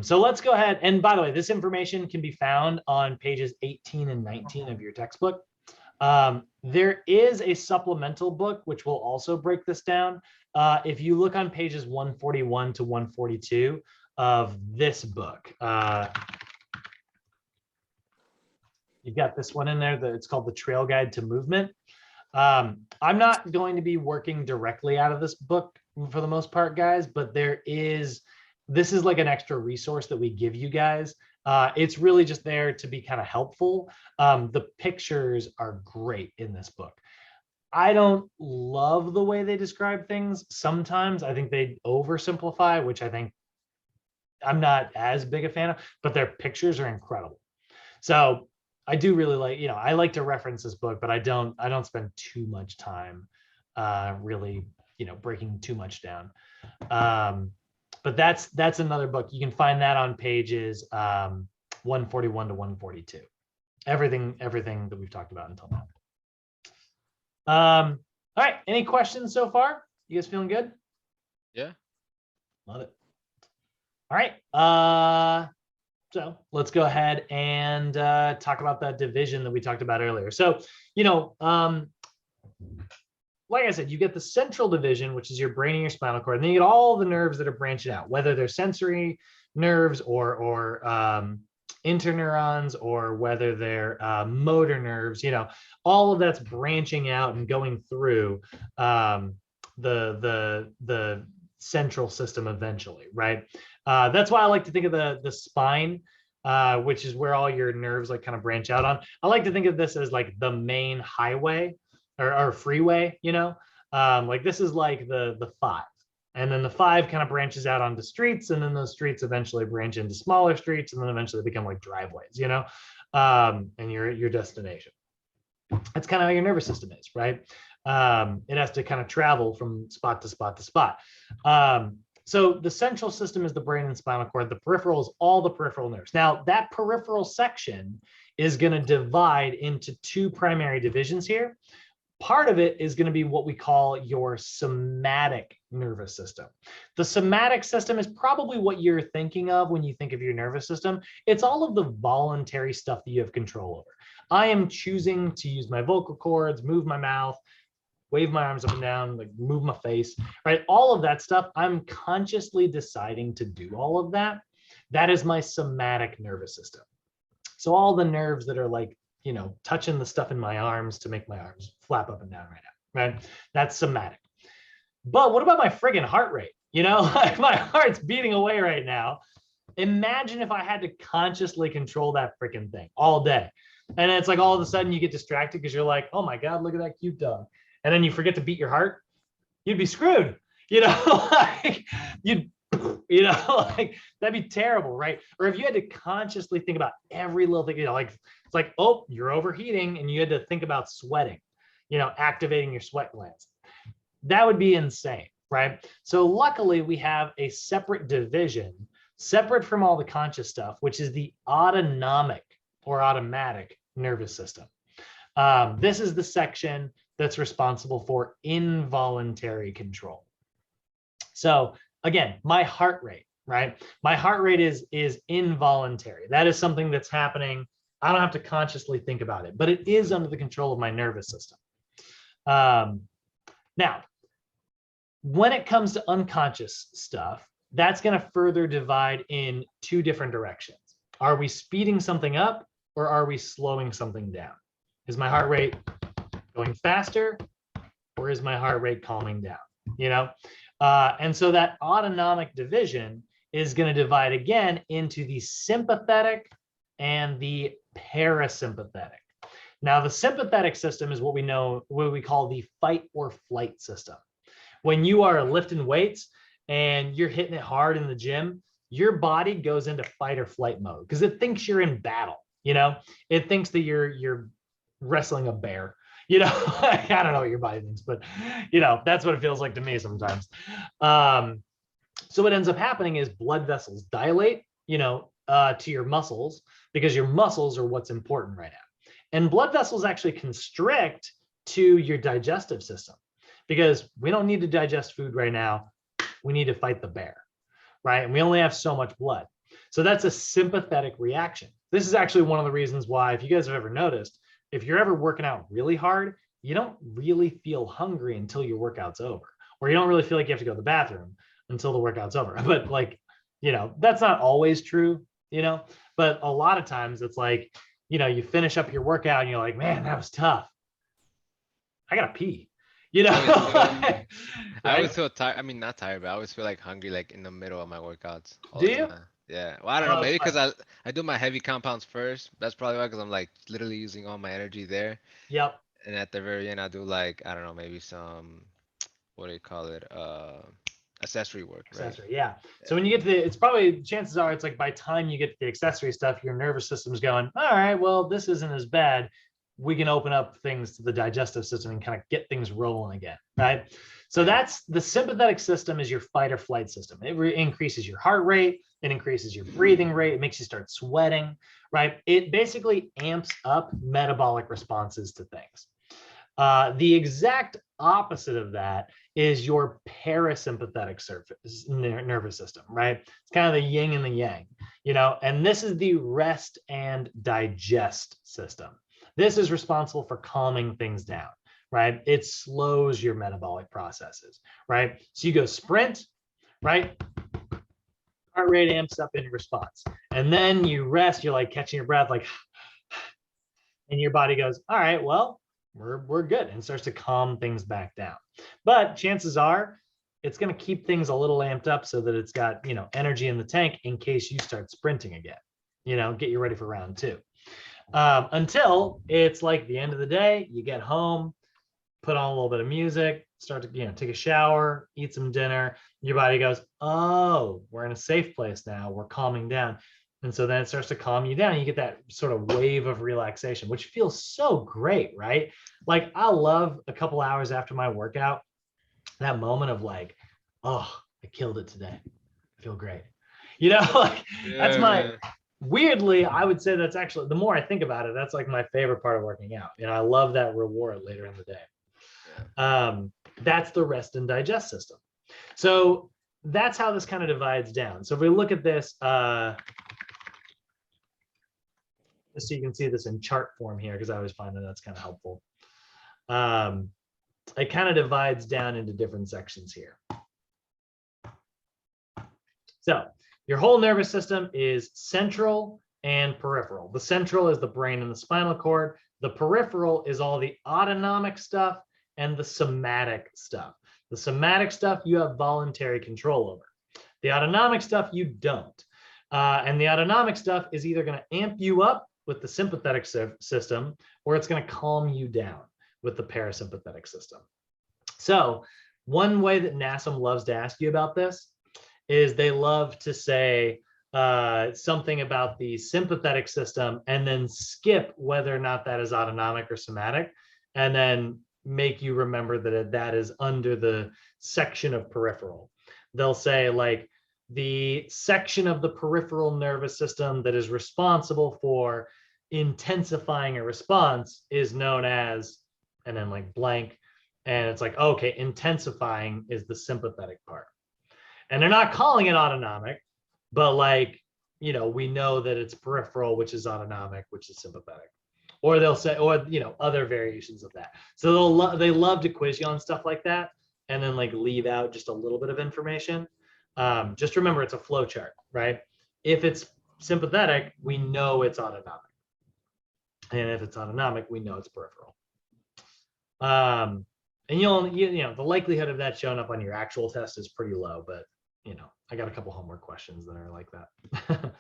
So let's go ahead. And by the way, this information can be found on pages 18 and 19 of your textbook. There is a supplemental book, which will also break this down. If you look on pages 141 to 142 of this book, you've got this one in there that it's called The Trail Guide to Movement. I'm not going to be working directly out of this book for the most part, guys, but this is like an extra resource that we give you guys. It's really just there to be kind of helpful. The pictures are great in this book. I don't love the way they describe things. Sometimes I think they oversimplify, which I think I'm not as big a fan of, but their pictures are incredible. So I do really like, I like to reference this book, but I don't spend too much time really, breaking too much down. But that's another book. You can find that on pages 141 to 142. Everything that we've talked about until now. All right. Any questions so far? You guys feeling good? Yeah. Love it. All right. So let's go ahead and talk about that division that we talked about earlier. So, like I said, you get the central division, which is your brain and your spinal cord, and then you get all the nerves that are branching out, whether they're sensory nerves or interneurons, or whether they're motor nerves. All of that's branching out and going through the central system eventually, right? That's why I like to think of the spine, which is where all your nerves kind of branch out on. I like to think of this as like the main highway or freeway, like this is like the 5, and then the 5 kind of branches out onto streets, and then those streets eventually branch into smaller streets, and then eventually become like driveways, and your destination. That's kind of how your nervous system is, right? It has to kind of travel from spot to spot to spot. So the central system is the brain and spinal cord. The peripheral is all the peripheral nerves. Now that peripheral section is going to divide into 2 primary divisions here. Part of it is going to be what we call your somatic nervous system. The somatic system is probably what you're thinking of when you think of your nervous system. It's all of the voluntary stuff that you have control over. I am choosing to use my vocal cords, move my mouth, wave my arms up and down, like move my face, right? All of that stuff, I'm consciously deciding to do all of that. That is my somatic nervous system. So all the nerves that are like, touching the stuff in my arms to make my arms flap up and down right now, right? That's somatic. But what about my friggin' heart rate? Like my heart's beating away right now. Imagine if I had to consciously control that freaking thing all day. And it's like all of a sudden you get distracted because you're like, oh my God, look at that cute dog. And then you forget to beat your heart. You'd be screwed, like like that'd be terrible, right? Or if you had to consciously think about every little thing, like it's like, oh, you're overheating, and you had to think about sweating, activating your sweat glands. That would be insane, right? So luckily we have a separate division, separate from all the conscious stuff, which is the autonomic or automatic nervous system. This is the section that's responsible for involuntary control. So again, my heart rate, right? My heart rate is involuntary. That is something that's happening. I don't have to consciously think about it, but it is under the control of my nervous system. Now, when it comes to unconscious stuff, that's going to further divide in 2 different directions. Are we speeding something up, or are we slowing something down? Is my heart rate going faster, or is my heart rate calming down? And so that autonomic division is going to divide again into the sympathetic and the parasympathetic. Now, the sympathetic system is what we call the fight or flight system. When you are lifting weights and you're hitting it hard in the gym, your body goes into fight or flight mode because it thinks you're in battle. It thinks that you're wrestling a bear. I don't know what your body thinks, but that's what it feels like to me sometimes. So what ends up happening is blood vessels dilate, to your muscles, because your muscles are what's important right now. And blood vessels actually constrict to your digestive system because we don't need to digest food right now. We need to fight the bear, right? And we only have so much blood. So that's a sympathetic reaction. This is actually one of the reasons why, if you guys have ever noticed, if you're ever working out really hard, you don't really feel hungry until your workout's over, or you don't really feel like you have to go to the bathroom until the workout's over. But that's not always true, but a lot of times it's like, you finish up your workout and you're like, man, that was tough. I gotta pee, I Right? always feel tired. I mean, not tired, but I always feel like hungry, like in the middle of my workouts. all Do the you? time. Yeah. Well, I don't Oh, know. it's Maybe because fun. I do my heavy compounds first. That's probably why, because I'm like literally using all my energy there. Yep. And at the very end, I do like, I don't know, maybe some, what do you call it? Accessory work, right? Accessory, yeah. So when you get to it's probably, chances are it's like by time you get to the accessory stuff, your nervous system's going, all right, well, this isn't as bad. We can open up things to the digestive system and kind of get things rolling again, right? So that's the sympathetic system, is your fight or flight system. It increases your heart rate, it increases your breathing rate, it makes you start sweating, right? It basically amps up metabolic responses to things. The exact opposite of that is your parasympathetic nervous system, right? It's kind of the yin and the yang, and this is the rest and digest system. This is responsible for calming things down, right? It slows your metabolic processes, right? So you go sprint, right? Heart rate amps up in response. And then you rest, you're like catching your breath, like, and your body goes, all right, well, we're good, and starts to calm things back down. But chances are it's going to keep things a little amped up so that it's got, energy in the tank in case you start sprinting again, get you ready for round two. Until it's like the end of the day, you get home, put on a little bit of music, start to, take a shower, eat some dinner. Your body goes, oh, we're in a safe place now. We're calming down. And so then it starts to calm you down. You get that sort of wave of relaxation, which feels so great, right? Like, I love a couple hours after my workout, that moment of like, oh, I killed it today. I feel great. Like that's my, weirdly, I would say that's actually, the more I think about it, that's like my favorite part of working out. I love that reward later in the day. That's the rest and digest system. So that's how this kind of divides down. So if we look at this, so you can see this in chart form here, because I always find that that's kind of helpful. It kind of divides down into different sections here. So your whole nervous system is central and peripheral. The central is the brain and the spinal cord. The peripheral is all the autonomic stuff and the somatic stuff. The somatic stuff you have voluntary control over. The autonomic stuff you don't. And the autonomic stuff is either going to amp you up with the sympathetic system, or it's going to calm you down with the parasympathetic system. So one way that NASM loves to ask you about this is they love to say something about the sympathetic system and then skip whether or not that is autonomic or somatic, and then make you remember that that is under the section of peripheral. They'll say like the section of the peripheral nervous system that is responsible for intensifying a response is known as, and then like blank, and it's like, okay, intensifying is the sympathetic part. And they're not calling it autonomic, but like, we know that it's peripheral, which is autonomic, which is sympathetic. Or they'll say, or, other variations of that. So they love to quiz you on stuff like that, and then like leave out just a little bit of information. Just remember, it's a flow chart, right? If it's sympathetic, we know it's autonomic. And if it's autonomic, we know it's peripheral. And the likelihood of that showing up on your actual test is pretty low, but I got a couple homework questions that are like that.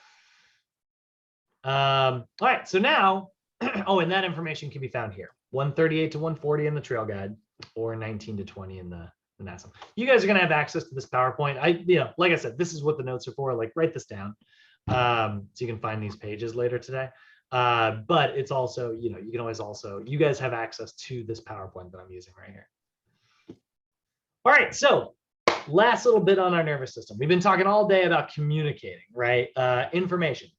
All right, so now, and that information can be found here, 138 to 140 in the trail guide, or 19 to 20 in the and that's them. You guys are going to have access to this PowerPoint. Like I said, this is what the notes are for. Like, write this down so you can find these pages later today. But it's also, you can always you guys have access to this PowerPoint that I'm using right here. All right, so last little bit on our nervous system. We've been talking all day about communicating, right? Information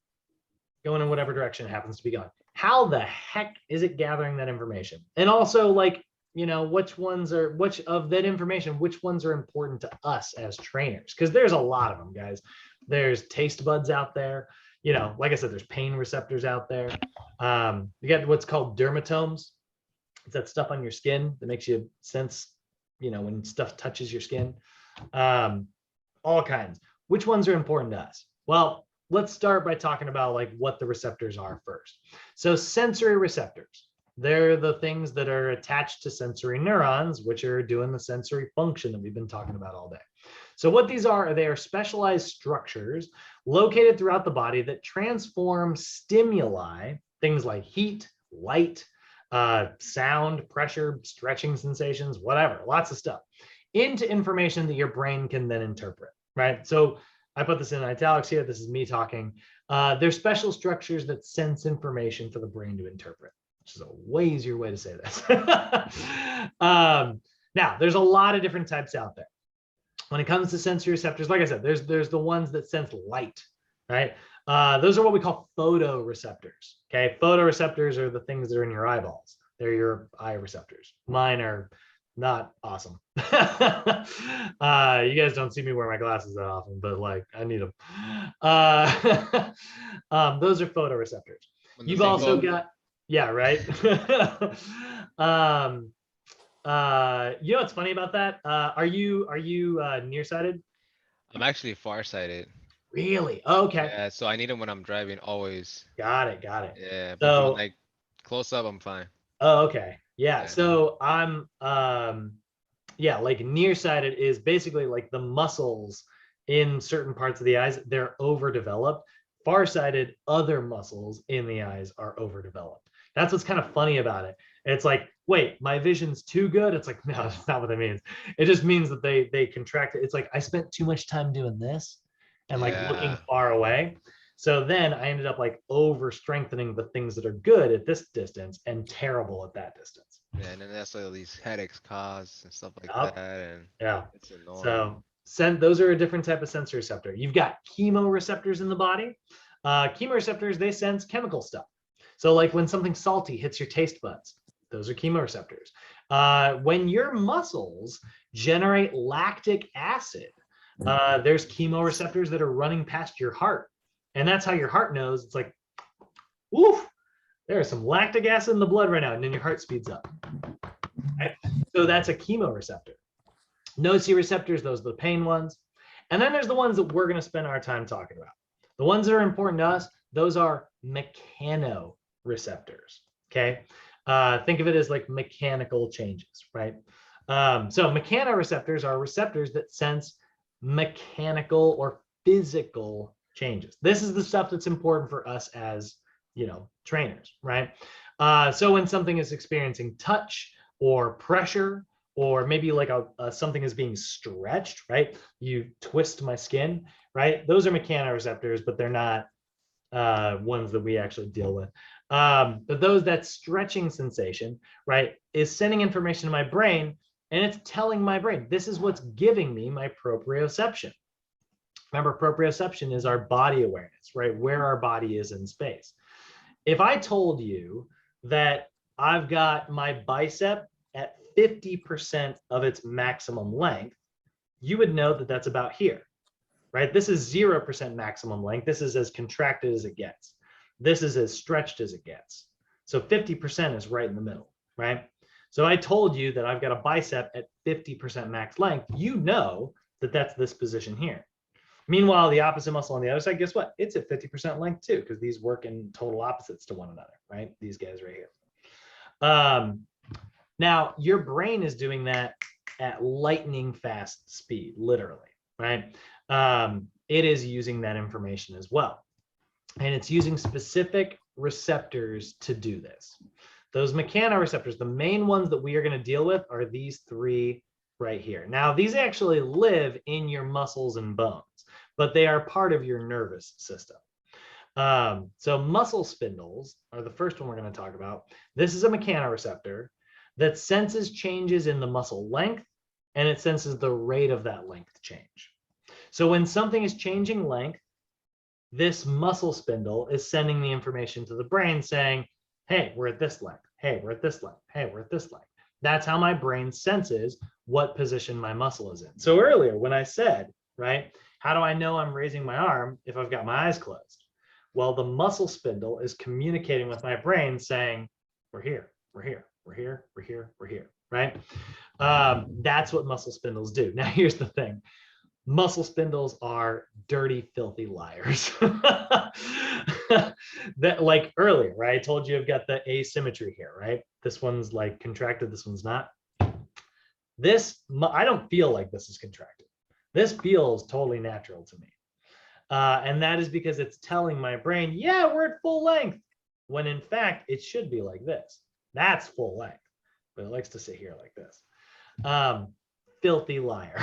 going in whatever direction it happens to be going. How the heck is it gathering that information? And also, like, which of that information, which ones are important to us as trainers? Because there's a lot of them, guys. There's taste buds out there. Like I said, there's pain receptors out there. You got what's called dermatomes. It's that stuff on your skin that makes you sense, when stuff touches your skin. All kinds. Which ones are important to us? Well, let's start by talking about like what the receptors are first. So sensory receptors, they're the things that are attached to sensory neurons, which are doing the sensory function that we've been talking about all day. So what these are, they are specialized structures located throughout the body that transform stimuli, things like heat, light, sound, pressure, stretching sensations, whatever, lots of stuff, into information that your brain can then interpret, right? So I put this in italics here. This is me talking. There's special structures that sense information for the brain to interpret, which is a way easier way to say this. Now, there's a lot of different types out there. When it comes to sensory receptors, like I said, there's the ones that sense light, right? Those are what we call photoreceptors, okay? Photoreceptors are the things that are in your eyeballs. They're your eye receptors. Mine are not awesome. You guys don't see me wear my glasses that often, but like I need them. Those are photoreceptors. You've also got, yeah, right. What's funny about that? Are you nearsighted? I'm actually farsighted. Really? Okay. Yeah, so I need them when I'm driving always. Got it. Yeah, but So, from like close up, I'm fine. oh, okay. Yeah. Yeah. So I'm like nearsighted is basically like the muscles in certain parts of the eyes, they're overdeveloped. Farsighted, other muscles in the eyes are overdeveloped. That's what's kind of funny about it. It's like, wait, my vision's too good. It's like, no, that's not what that means. It just means that they contract it. It's like I spent too much time doing this and like looking far away. So then I ended up like over strengthening the things that are good at this distance and terrible at that distance. Yeah, and then that's all these headaches cause and stuff like that. And yeah, it's annoying. So those are a different type of sensory receptor. You've got chemoreceptors in the body. Chemoreceptors, they sense chemical stuff. So like when something salty hits your taste buds, those are chemoreceptors. When your muscles generate lactic acid, there's chemoreceptors that are running past your heart. And that's how your heart knows. It's like, oof, there's some lactic acid in the blood right now. And then your heart speeds up. Right? So that's a chemoreceptor. Nociceptors, those are the pain ones. And then there's the ones that we're going to spend our time talking about. The ones that are important to us, those are mechanoreceptors. Okay. Think of it as like mechanical changes, right? So mechanoreceptors are receptors that sense mechanical or physical changes. This is the stuff that's important for us as, trainers, right? So when something is experiencing touch or pressure, or maybe like something is being stretched, right? You twist my skin, right? Those are mechanoreceptors, but they're not ones that we actually deal with. But that stretching sensation, right, is sending information to my brain, and it's telling my brain, this is what's giving me my proprioception. Remember, proprioception is our body awareness, right? Where our body is in space. If I told you that I've got my bicep at 50% of its maximum length, you would know that that's about here, right? This is 0% maximum length. This is as contracted as it gets. This is as stretched as it gets. So 50% is right in the middle, right? So I told you that I've got a bicep at 50% max length. You know that that's this position here. Meanwhile, the opposite muscle on the other side, guess what? It's at 50% length too, because these work in total opposites to one another, right? These guys right here. Now, your brain is doing that at lightning fast speed, literally, right? It is using that information as well. And it's using specific receptors to do this. Those mechanoreceptors, the main ones that we are going to deal with are these three right here. Now, these actually live in your muscles and bones, but they are part of your nervous system. So muscle spindles are the first one we're going to talk about. This is a mechanoreceptor that senses changes in the muscle length, and it senses the rate of that length change. So when something is changing length, this muscle spindle is sending the information to the brain saying, hey, we're at this length. Hey, we're at this length. Hey, we're at this length. That's how my brain senses what position my muscle is in. So earlier when I said, right, how do I know I'm raising my arm if I've got my eyes closed? Well, the muscle spindle is communicating with my brain saying, we're here, we're here, we're here, we're here, we're here, right? That's what muscle spindles do. Now, here's the thing. Muscle spindles are dirty, filthy liars. That, like earlier, right? I told you I've got the asymmetry here, right? This one's like contracted, this one's not. I don't feel like this is contracted. This feels totally natural to me. And that is because it's telling my brain, yeah, we're at full length, when in fact, it should be like this. That's full length, but it likes to sit here like this. Filthy liar.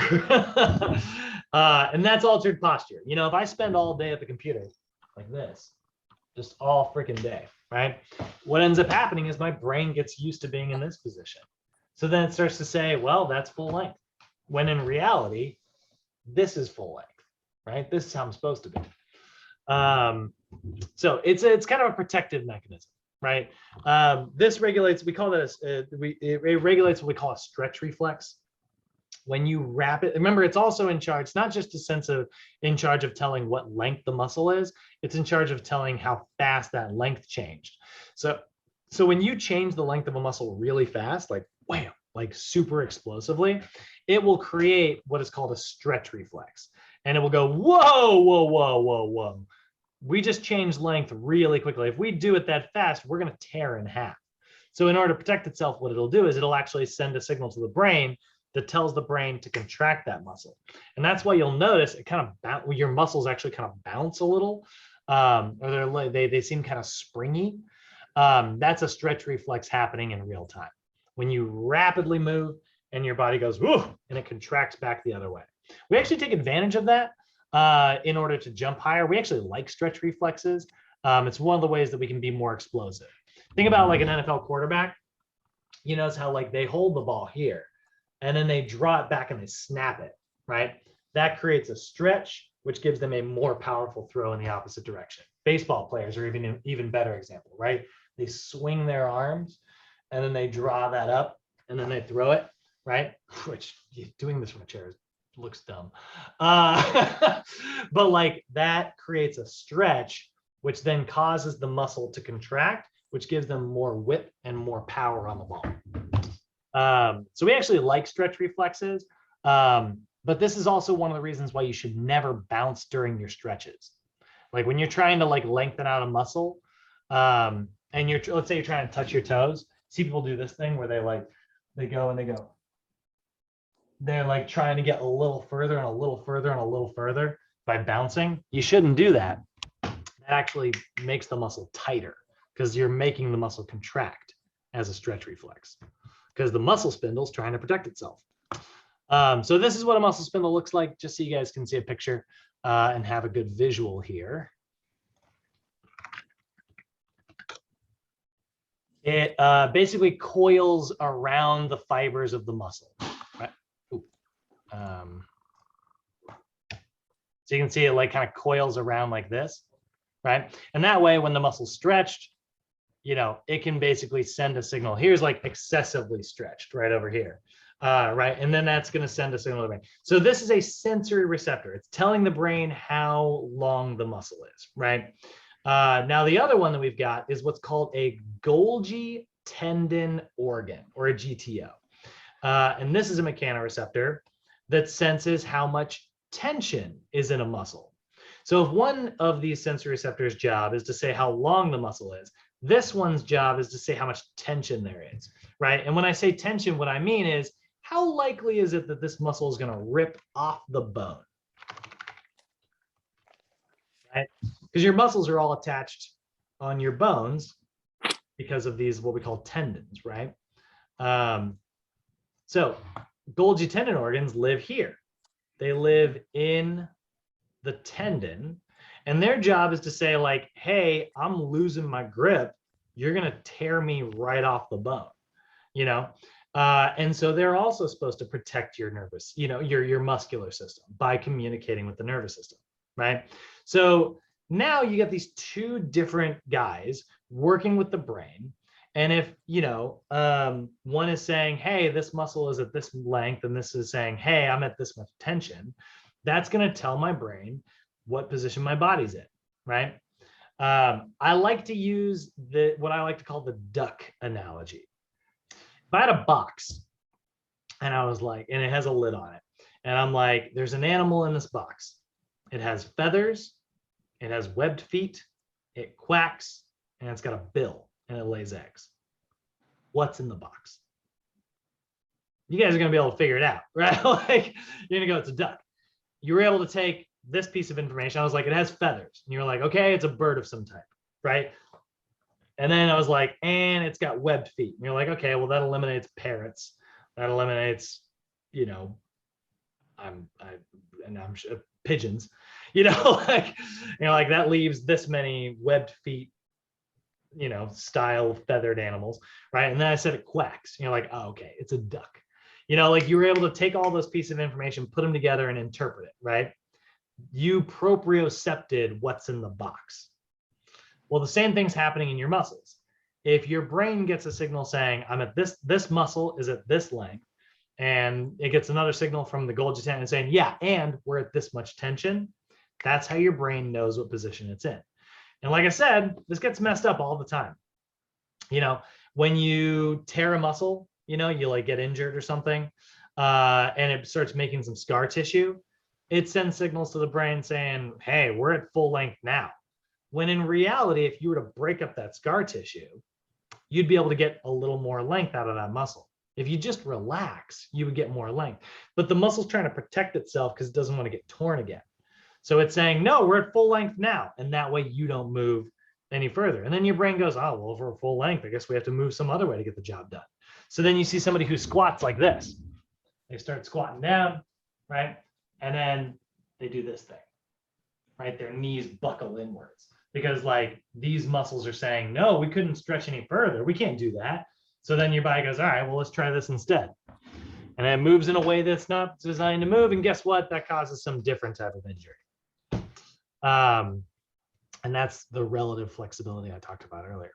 And that's altered posture. You know, if I spend all day at the computer like this, just all freaking day, right? What ends up happening is my brain gets used to being in this position. So then it starts to say, well, that's full length. When in reality, this is full length, right? This is how I'm supposed to be. So it's kind of a protective mechanism, right? This regulates, we call this, it regulates what we call a stretch reflex. When you wrap it, remember, it's also in charge, it's not just a sense of in charge of telling what length the muscle is, it's in charge of telling how fast that length changed. So when you change the length of a muscle really fast, like wham, like super explosively, it will create what is called a stretch reflex. And it will go, whoa, whoa, whoa, whoa, whoa. We just changed length really quickly. If we do it that fast, we're going to tear in half. So in order to protect itself, what it'll do is it'll actually send a signal to the brain that tells the brain to contract that muscle. And that's why you'll notice it kind of, your muscles actually kind of bounce a little, or they seem kind of springy. That's a stretch reflex happening in real time. When you rapidly move and your body goes, whoo, and it contracts back the other way. We actually take advantage of that in order to jump higher. We actually like stretch reflexes. It's one of the ways that we can be more explosive. Think about like an NFL quarterback. You notice how like they hold the ball here and then they draw it back and they snap it, right? That creates a stretch, which gives them a more powerful throw in the opposite direction. Baseball players are even better example, right? They swing their arms and then they draw that up and then they throw it, right? Which doing this from a chair looks dumb. But like that creates a stretch, which then causes the muscle to contract, which gives them more whip and more power on the ball. So we actually like stretch reflexes, but this is also one of the reasons why you should never bounce during your stretches. Like when you're trying to like lengthen out a muscle, and let's say you're trying to touch your toes. See people do this thing where they go and they go. They're like trying to get a little further and a little further and a little further by bouncing. You shouldn't do that. That actually makes the muscle tighter because you're making the muscle contract as a stretch reflex because the muscle spindle is trying to protect itself. So this is what a muscle spindle looks like, just so you guys can see a picture and have a good visual here. It basically coils around the fibers of the muscle. Right? So you can see it like kind of coils around like this, right? And that way, when the muscle's stretched, you know, it can basically send a signal. Here's like excessively stretched right over here, right? And then that's going to send a signal to the brain. So this is a sensory receptor. It's telling the brain how long the muscle is, right? Now, the other one that we've got is what's called a Golgi tendon organ, or a GTO. And this is a mechanoreceptor that senses how much tension is in a muscle. So if one of these sensory receptors' job is to say how long the muscle is, this one's job is to say how much tension there is, right? And when I say tension, what I mean is how likely is it that this muscle is going to rip off the bone, right? Because your muscles are all attached on your bones because of these, what we call tendons, right? So Golgi tendon organs live here. They live in the tendon, and their job is to say like, hey, I'm losing my grip. You're going to tear me right off the bone, you know? And so they're also supposed to protect your nervous, your muscular system by communicating with the nervous system, right? So now you get these two different guys working with the brain. And if, one is saying, hey, this muscle is at this length, and this is saying, hey, I'm at this much tension, that's going to tell my brain what position my body's in, right? I like to use what I like to call the duck analogy. If I had a box and I was like, and it has a lid on it, and I'm like, there's an animal in this box. It has feathers, it has webbed feet, it quacks, and it's got a bill, and it lays eggs. What's in the box? You guys are going to be able to figure it out, right? Like, you're going to go, it's a duck. You were able to take this piece of information. I was like, it has feathers. And you were like, okay, it's a bird of some type, right? And then I was like, and it's got webbed feet. And you're like, okay, well, that eliminates parrots. That eliminates, I'm sure pigeons, like, like that leaves this many webbed feet, style feathered animals, right? And then I said it quacks. You're like, oh, okay, it's a duck. Like you were able to take all those pieces of information, put them together and interpret it, right? You propriocepted what's in the box. Well, the same thing's happening in your muscles. If your brain gets a signal saying, I'm at this muscle is at this length, and it gets another signal from the Golgi tendon saying, yeah, and we're at this much tension, that's how your brain knows what position it's in. And like I said, this gets messed up all the time. When you tear a muscle, you like get injured or something, and it starts making some scar tissue, it sends signals to the brain saying, hey, we're at full length now. When in reality, if you were to break up that scar tissue, you'd be able to get a little more length out of that muscle. If you just relax, you would get more length. But the muscle's trying to protect itself because it doesn't want to get torn again. So it's saying, no, we're at full length now. And that way you don't move any further. And then your brain goes, oh, well, if we're full length, I guess we have to move some other way to get the job done. So then you see somebody who squats like this. They start squatting down, right? And then they do this thing, right? Their knees buckle inwards because like these muscles are saying, no, we couldn't stretch any further. We can't do that. So then your body goes, all right, well, let's try this instead. And it moves in a way that's not designed to move. And guess what? That causes some different type of injury. And that's the relative flexibility I talked about earlier.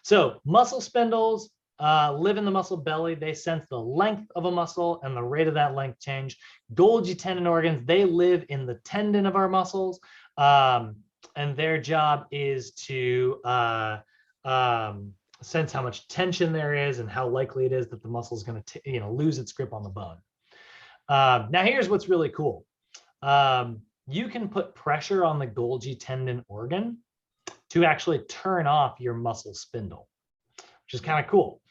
So muscle spindles live in the muscle belly. They sense the length of a muscle and the rate of that length change. Golgi tendon organs, they live in the tendon of our muscles. And their job is to sense how much tension there is and how likely it is that the muscle is going to lose its grip on the bone. Now here's what's really cool. You can put pressure on the Golgi tendon organ to actually turn off your muscle spindle, which is kind of cool.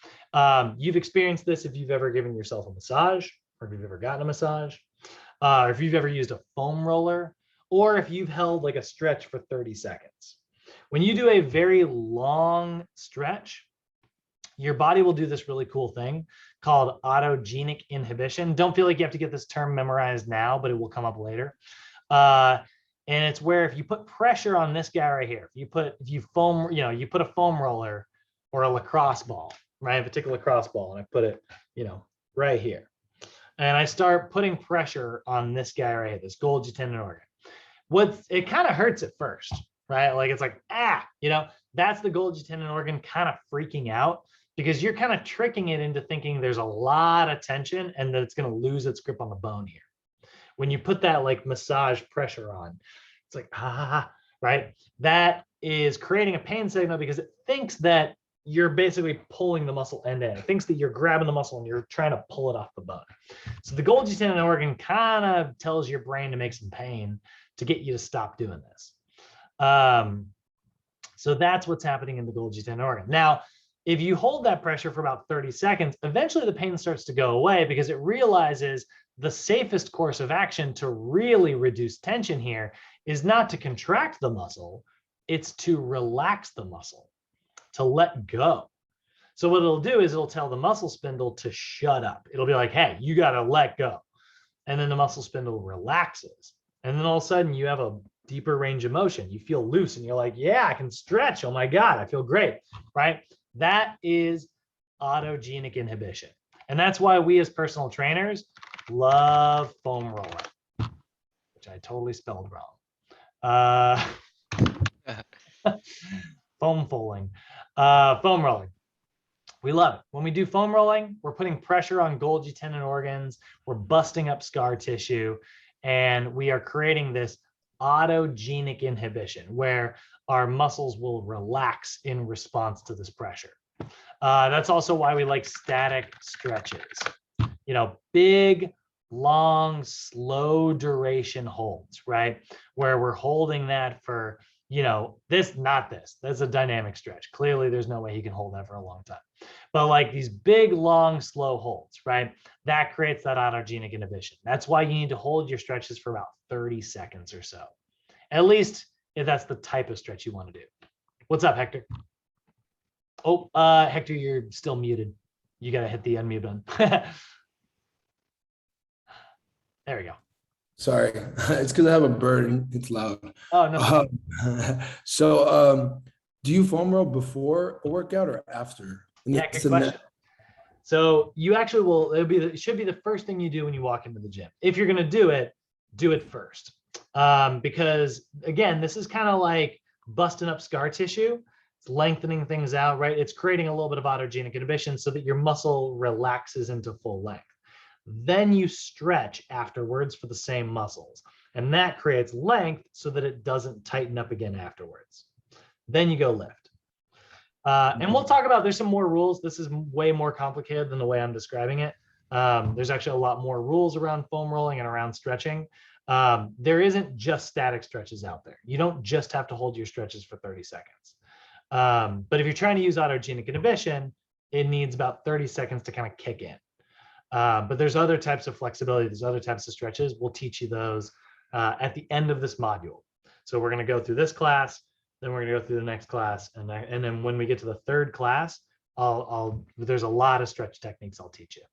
You've experienced this if you've ever given yourself a massage, or if you've ever gotten a massage, or if you've ever used a foam roller, or if you've held like a stretch for 30 seconds. When you do a very long stretch, your body will do this really cool thing called autogenic inhibition. Don't feel like you have to get this term memorized now, but it will come up later. And it's where if you put pressure on this guy right here, you put a foam roller or a lacrosse ball, right? If I take a lacrosse ball and I put it, right here, and I start putting pressure on this guy right here, this Golgi tendon organ. It kind of hurts at first, right? Like it's like, that's the Golgi tendon organ kind of freaking out because you're kind of tricking it into thinking there's a lot of tension and that it's going to lose its grip on the bone here. When you put that like massage pressure on, it's like, right? That is creating a pain signal because it thinks that you're basically pulling the muscle end to end. It thinks that you're grabbing the muscle and you're trying to pull it off the bone. So the Golgi tendon organ kind of tells your brain to make some pain to get you to stop doing this. So that's what's happening in the Golgi tendon organ. Now, if you hold that pressure for about 30 seconds, eventually the pain starts to go away because it realizes the safest course of action to really reduce tension here is not to contract the muscle, it's to relax the muscle, to let go. So what it'll do is it'll tell the muscle spindle to shut up. It'll be like, hey, you got to let go. And then the muscle spindle relaxes. And then all of a sudden you have a deeper range of motion. You feel loose and you're like, yeah, I can stretch. Oh my God, I feel great, right? That is autogenic inhibition. And that's why we as personal trainers love foam rolling, which I totally spelled wrong. Foam rolling. Foam rolling. We love it. When we do foam rolling, we're putting pressure on Golgi tendon organs, we're busting up scar tissue, and we are creating this autogenic inhibition where our muscles will relax in response to this pressure. That's also why we like static stretches. You know, big, long, slow duration holds, right? Where we're holding that for, you know, this, not this. That's a dynamic stretch. Clearly, there's no way he can hold that for a long time. But like these big, long, slow holds, right? That creates that autogenic inhibition. That's why you need to hold your stretches for about 30 seconds or so. At least if that's the type of stretch you want to do. What's up, Hector? Oh, Hector, you're still muted. You got to hit the unmute button. There we go. Sorry, it's because I have a bird and it's loud. Oh, no. Do you foam roll before a workout or after? And Yeah, good question. So you actually will, it should be the first thing you do when you walk into the gym. If you're going to do it first. Because again, this is kind of like busting up scar tissue. It's lengthening things out, right? It's creating a little bit of autogenic inhibition so that your muscle relaxes into full length. Then you stretch afterwards for the same muscles. And that creates length so that it doesn't tighten up again afterwards. Then you go lift. And we'll talk about, there's some more rules. This is way more complicated than the way I'm describing it. There's actually a lot more rules around foam rolling and around stretching. There isn't just static stretches out there. You don't just have to hold your stretches for 30 seconds. But if you're trying to use autogenic inhibition, it needs about 30 seconds to kind of kick in. But there's other types of flexibility. There's other types of stretches. We'll teach you those at the end of this module. So we're going to go through this class, then we're going to go through the next class. And then when we get to the third class, there's a lot of stretch techniques I'll teach you.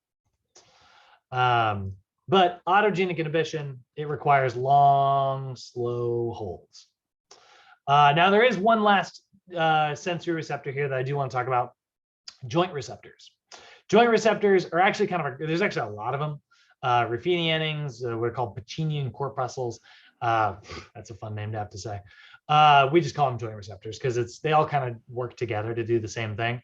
But autogenic inhibition, it requires long, slow holds. Now there is one last sensory receptor here that I do want to talk about: joint receptors. Joint receptors are actually there's actually a lot of them. Ruffinianings, what are called Pacinian corpuscles. That's a fun name to have to say. We just call them joint receptors because they all kind of work together to do the same thing.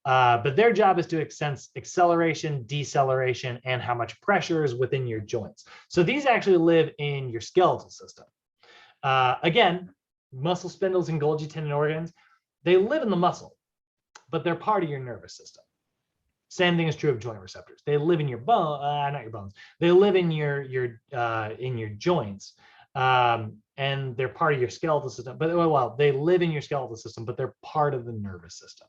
But their job is to sense acceleration, deceleration, and how much pressure is within your joints. So these actually live in your skeletal system. Again, muscle spindles and Golgi tendon organs, they live in the muscle, but they're part of your nervous system. Same thing is true of joint receptors. They live in your not your bones. They live in your joints, and they're part of your skeletal system. But well, they live in your skeletal system, but they're part of the nervous system.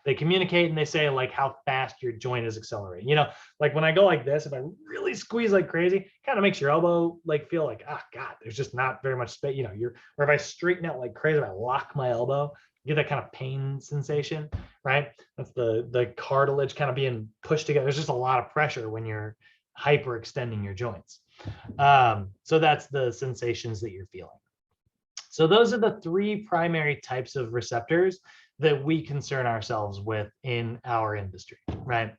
They communicate and they say like how fast your joint is accelerating. You know, like when I go like this, if I really squeeze like crazy, kind of makes your elbow like feel like, oh God, there's just not very much space. You know, or if I straighten out like crazy, if I lock my elbow, you get that kind of pain sensation, right? That's the cartilage kind of being pushed together. There's just a lot of pressure when you're hyperextending your joints. So that's the sensations that you're feeling. So those are the three primary types of receptors that we concern ourselves with in our industry, right?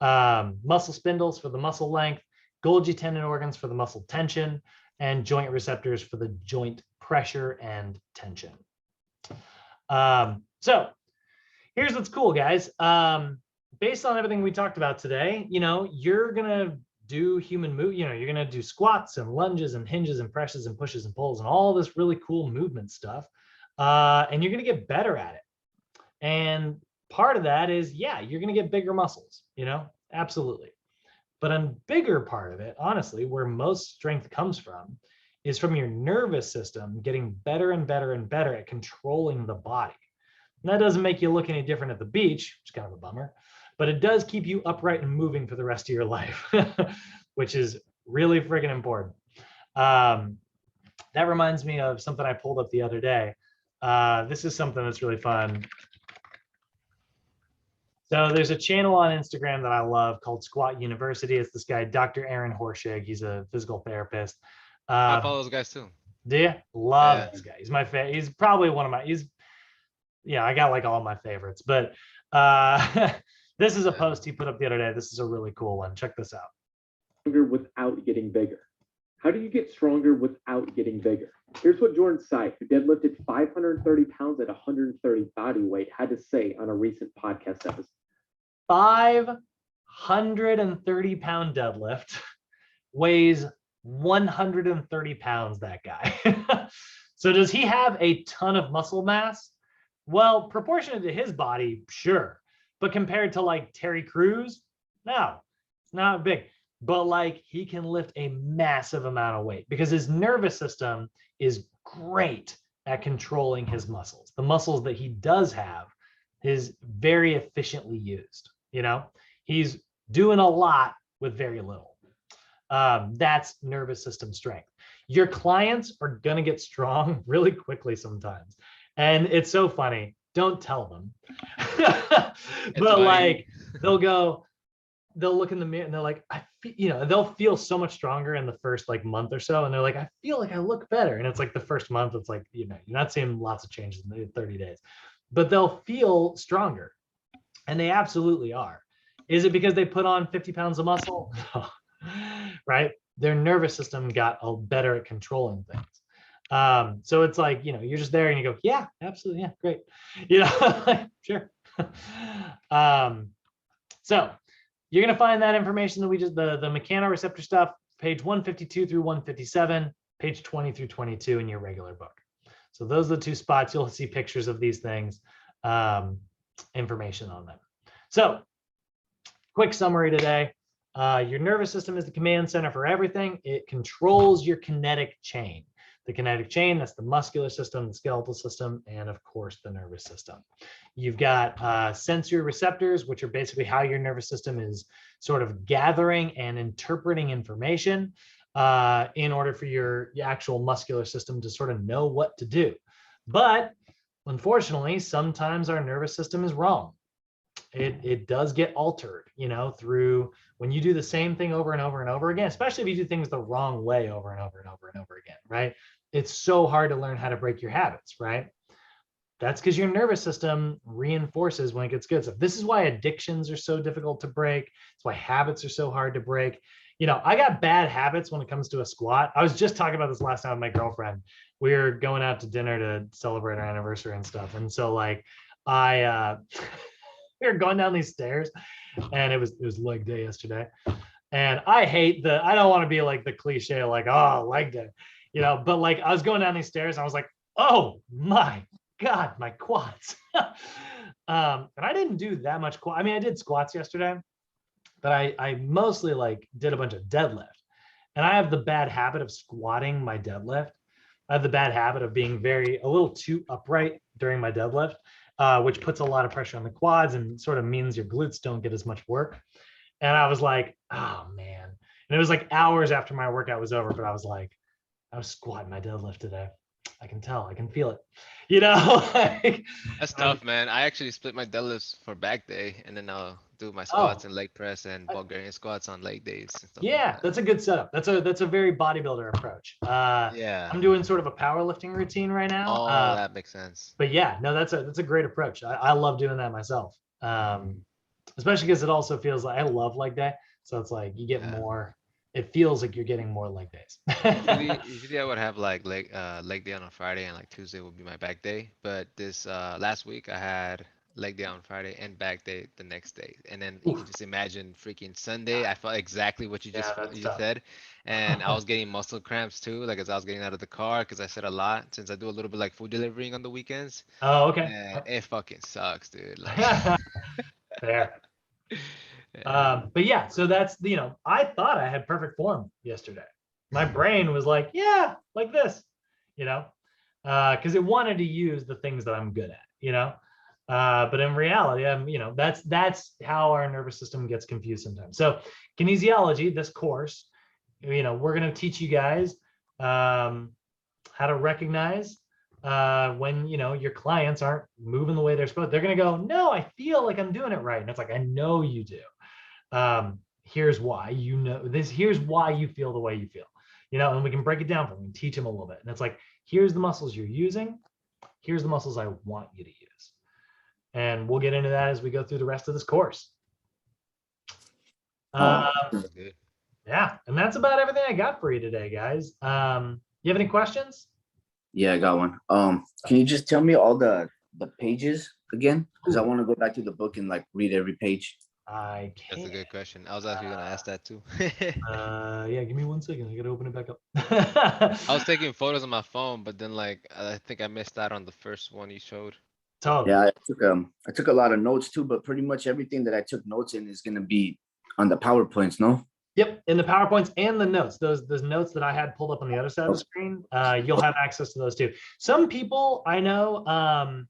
Muscle spindles for the muscle length, Golgi tendon organs for the muscle tension, and joint receptors for the joint pressure and tension. So here's what's cool, guys. Based on everything we talked about today, you know, you're gonna do human move, you know, you're gonna do squats and lunges and hinges and presses and pushes and pulls and all this really cool movement stuff. And you're gonna get better at it. And part of that is, yeah, you're gonna get bigger muscles, you know, absolutely. But a bigger part of it, honestly, where most strength comes from, is from your nervous system getting better and better and better at controlling the body. And that doesn't make you look any different at the beach, which is kind of a bummer, but it does keep you upright and moving for the rest of your life, which is really friggin' important. That reminds me of something I pulled up the other day. This is something that's really fun. So there's a channel on Instagram that I love called Squat University. It's this guy, Dr. Aaron Horshig. He's a physical therapist. I follow those guys too. Do you? Love Yeah. this guy. He's my favorite. He's probably one of my, I got like all my favorites, but this is a post he put up the other day. This is a really cool one. Check this out. Without getting bigger. How do you get stronger without getting bigger? Here's what Jordan Sykes, who deadlifted 530 pounds at 130 body weight, had to say on a recent podcast episode. 530-pound deadlift, weighs 130 pounds, that guy. So does he have a ton of muscle mass? Well, proportionate to his body, sure. But compared to like Terry Crews, no, it's not big. But like he can lift a massive amount of weight because his nervous system is great at controlling his muscles. The muscles that he does have is very efficiently used. You know, he's doing a lot with very little. That's nervous system strength. Your clients are going to get strong really quickly sometimes. And it's so funny. Don't tell them. But like they'll look in the mirror and they're like, they'll feel so much stronger in the first like month or so. And they're like, I feel like I look better. And it's like the first month, it's like, you're not seeing lots of changes in the 30 days, but they'll feel stronger. And they absolutely are. Is it because they put on 50 pounds of muscle? No. Right? Their nervous system got better at controlling things. So it's like, you're just there and you go, yeah, absolutely. Yeah, great. Sure. So you're going to find that information that we just, the mechanoreceptor stuff, page 152 through 157, page 20 through 22 in your regular book. So those are the two spots. You'll see pictures of these things, information on them. So quick summary today. Your nervous system is the command center for everything. It controls your kinetic chain. The kinetic chain, that's the muscular system, the skeletal system, and of course, the nervous system. You've got sensory receptors, which are basically how your nervous system is sort of gathering and interpreting information in order for your actual muscular system to sort of know what to do. But unfortunately, sometimes our nervous system is wrong. It does get altered, through when you do the same thing over and over and over again, especially if you do things the wrong way over and over and over and over again, right? It's so hard to learn how to break your habits, right? That's because your nervous system reinforces when it gets good. So this is why addictions are so difficult to break. It's why habits are so hard to break. I got bad habits when it comes to a squat. I was just talking about this last night with my girlfriend. We were going out to dinner to celebrate our anniversary and stuff. And so like we were going down these stairs and it was leg day yesterday. And I don't want to be like the cliche, like, oh, leg day, but like I was going down these stairs and I was like, oh my God, my quads. And I didn't do that much I mean, I did squats yesterday, but I mostly like did a bunch of deadlift. And I have the bad habit of squatting my deadlift. I have the bad habit of being a little too upright during my deadlift, which puts a lot of pressure on the quads and sort of means your glutes don't get as much work. And I was like, oh man. And it was like hours after my workout was over, but I was like, I was squatting my deadlift today. I can tell, I can feel it, like, That's tough, man. I actually split my deadlifts for back day and then I'll do my squats and leg press and Bulgarian squats on leg days. Yeah, that's a good setup. That's a very bodybuilder approach. Yeah. I'm doing sort of a powerlifting routine right now. Oh, that makes sense. But yeah, no, that's a great approach. I love doing that myself. Especially because it also feels like I love leg day. So it's like you get more, it feels like you're getting more leg days. Usually I would have like leg day on a Friday and like Tuesday would be my back day. But this last week I had leg day on Friday and back day the next day. And then you can just imagine freaking Sunday. I felt exactly what you just said. And I was getting muscle cramps too, like as I was getting out of the car, because I said a lot since I do a little bit like food delivering on the weekends. Oh, okay. And it fucking sucks, dude. Like, fair. But yeah, so that's, I thought I had perfect form yesterday. My brain was like, yeah, like this, because it wanted to use the things that I'm good at, but in reality, that's how our nervous system gets confused sometimes. So kinesiology, this course, we're going to teach you guys how to recognize when your clients aren't moving the way they're supposed. They're going to go, no, I feel like I'm doing it right. And it's like, I know you do. Here's why. Here's why you feel the way you feel. And we can break it down for them and teach them a little bit. And it's like, here's the muscles you're using. Here's the muscles I want you to use. And we'll get into that as we go through the rest of this course. Good. Yeah, and that's about everything I got for you today, guys. You have any questions? Yeah, I got one. Can you just tell me all the pages again? Because I want to go back to the book and like read every page. I That's a can't. good question. I was actually gonna ask that too. Yeah, give me 1 second. I gotta open it back up. I was taking photos on my phone, but then like I think I missed out on the first one you showed. Totally. Yeah, I took a lot of notes too, but pretty much everything that I took notes in is gonna be on the PowerPoints, no? Yep, in the PowerPoints and the notes, those notes that I had pulled up on the other side of the screen, you'll have access to those too. Some people I know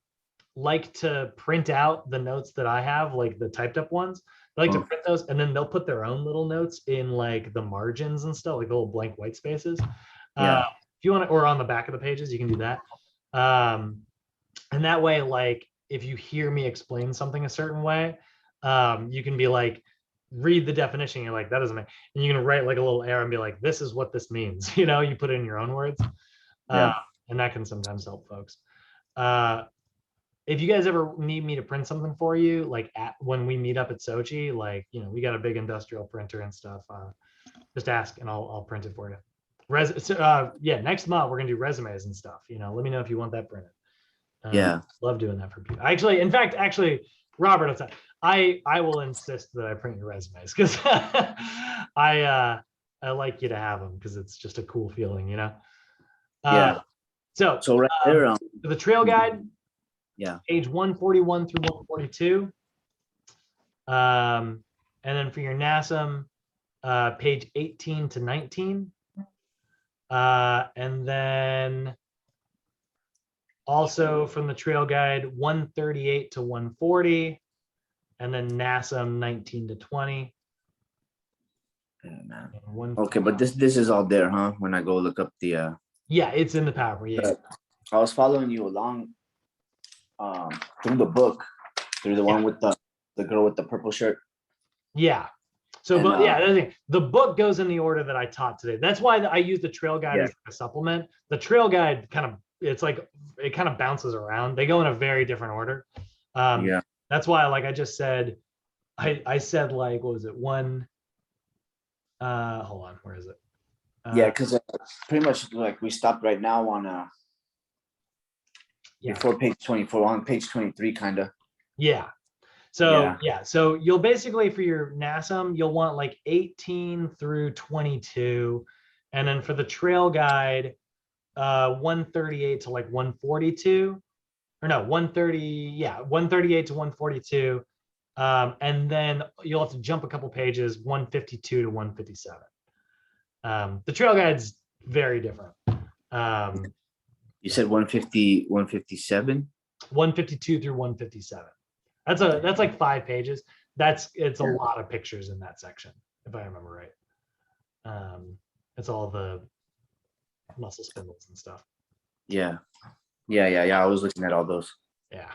like to print out the notes that I have, like the typed up ones. They like to print those, and then they'll put their own little notes in like the margins and stuff, like the little blank white spaces. Yeah. If you want to, or on the back of the pages, you can do that. And that way, like if you hear me explain something a certain way, you can be like, read the definition. You're like, that doesn't make, and you can write like a little arrow and be like, this is what this means. You put it in your own words. Yeah. And that can sometimes help folks. If you guys ever need me to print something for you, like when we meet up at Sochi, like, we got a big industrial printer and stuff, just ask and I'll print it for you. Yeah, next month we're gonna do resumes and stuff. Let me know if you want that printed. Yeah. Love doing that for people. In fact, Robert, I will insist that I print your resumes because I like you to have them because it's just a cool feeling, Yeah. So right there, the trail guide, yeah, page 141 through 142. And then for your NASM, page 18 to 19. And then also from the trail guide, 138 to 140. And then NASM 19 to 20. yeah, man. Okay, but this is all there, huh? When I go look up the yeah, it's in the PowerPoint. Yeah. I was following you along through the book, through the one with the girl with the purple shirt. Yeah. So, And, but yeah, the book goes in the order that I taught today. That's why I use the trail guide Yeah. as a supplement. The trail guide it kind of bounces around. They go in a very different order. Yeah. That's why, like I just said, I said like, what was it? Hold on, where is it? Yeah, because pretty much like we stopped right now on before page 24, on page 23, kind of. Yeah. So so you'll basically, for your NASM, you'll want like 18 through 22, and then for the trail guide, 138 to like 142, or no, 138 to 142, and then you'll have to jump a couple pages, 152 to 157. The trail guide's very different. You said 150, 157? 152 through 157. That's like 5 pages. It's a lot of pictures in that section, if I remember right. It's all the muscle spindles and stuff. Yeah. I was looking at all those. Yeah.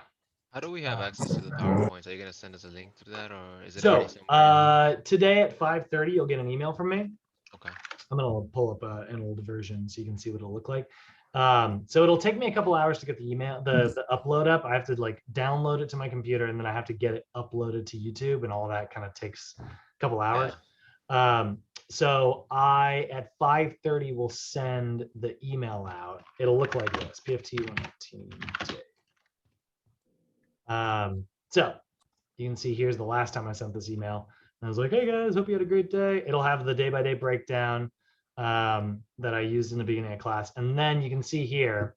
How do we have access to the PowerPoints? Are you gonna send us a link to that, or is it So already somewhere? today at 5:30, you'll get an email from me. Okay. I'm gonna pull up an old version so you can see what it'll look like. So it'll take me a couple hours to get the email, the upload up. I have to like download it to my computer, and then I have to get it uploaded to YouTube, and all that kind of takes a couple hours. Yeah. So I at 5:30 will send the email out. It'll look like this: PFT 119. So you can see here's the last time I sent this email. And I was like, hey guys, hope you had a great day. It'll have the day-by-day breakdown that I used in the beginning of class. And then you can see here,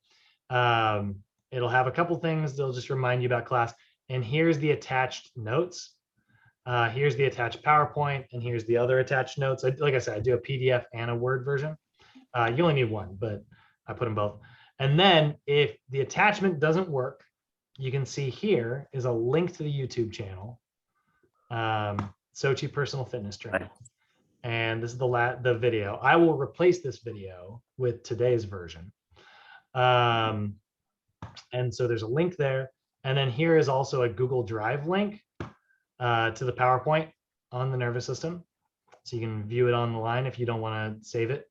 it'll have a couple things that'll just remind you about class. And here's the attached notes. Here's the attached PowerPoint, and here's the other attached notes. Like I said, I do a PDF and a Word version. You only need one, but I put them both. And then if the attachment doesn't work, you can see here is a link to the YouTube channel, Sochi Personal Fitness Training. And this is the video. I will replace this video with today's version. And so there's a link there. And then here is also a Google Drive link to the PowerPoint on the nervous system. So you can view it on the line if you don't want to save it.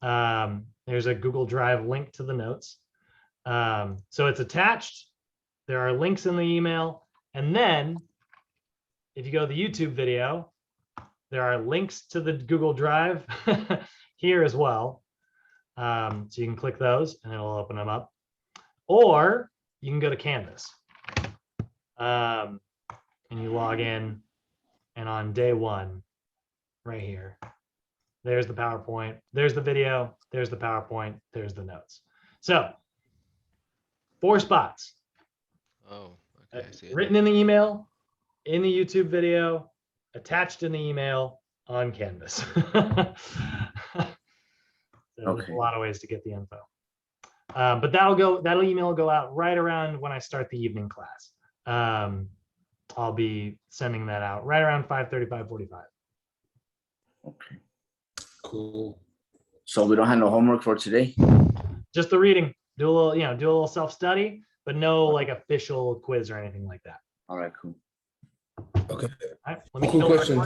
There's a Google Drive link to the notes. So it's attached. There are links in the email. And then if you go to the YouTube video, there are links to the Google Drive here as well. So you can click those and it'll open them up. Or you can go to Canvas. And you log in, and on day one, right here, there's the PowerPoint, there's the video, there's the PowerPoint, there's the notes. So 4 spots. Oh, okay. I see it. Written in the email, in the YouTube video, attached in the email, on Canvas. So there's Okay. a lot of ways to get the info. But that'll email will go out right around when I start the evening class. I'll be sending that out right around 5:30, 5:45. Okay. Cool. So we don't have no homework for today? Just the reading. Do a little self-study, but no like official quiz or anything like that. All right, cool. Okay. All right, let me Cool kill the question.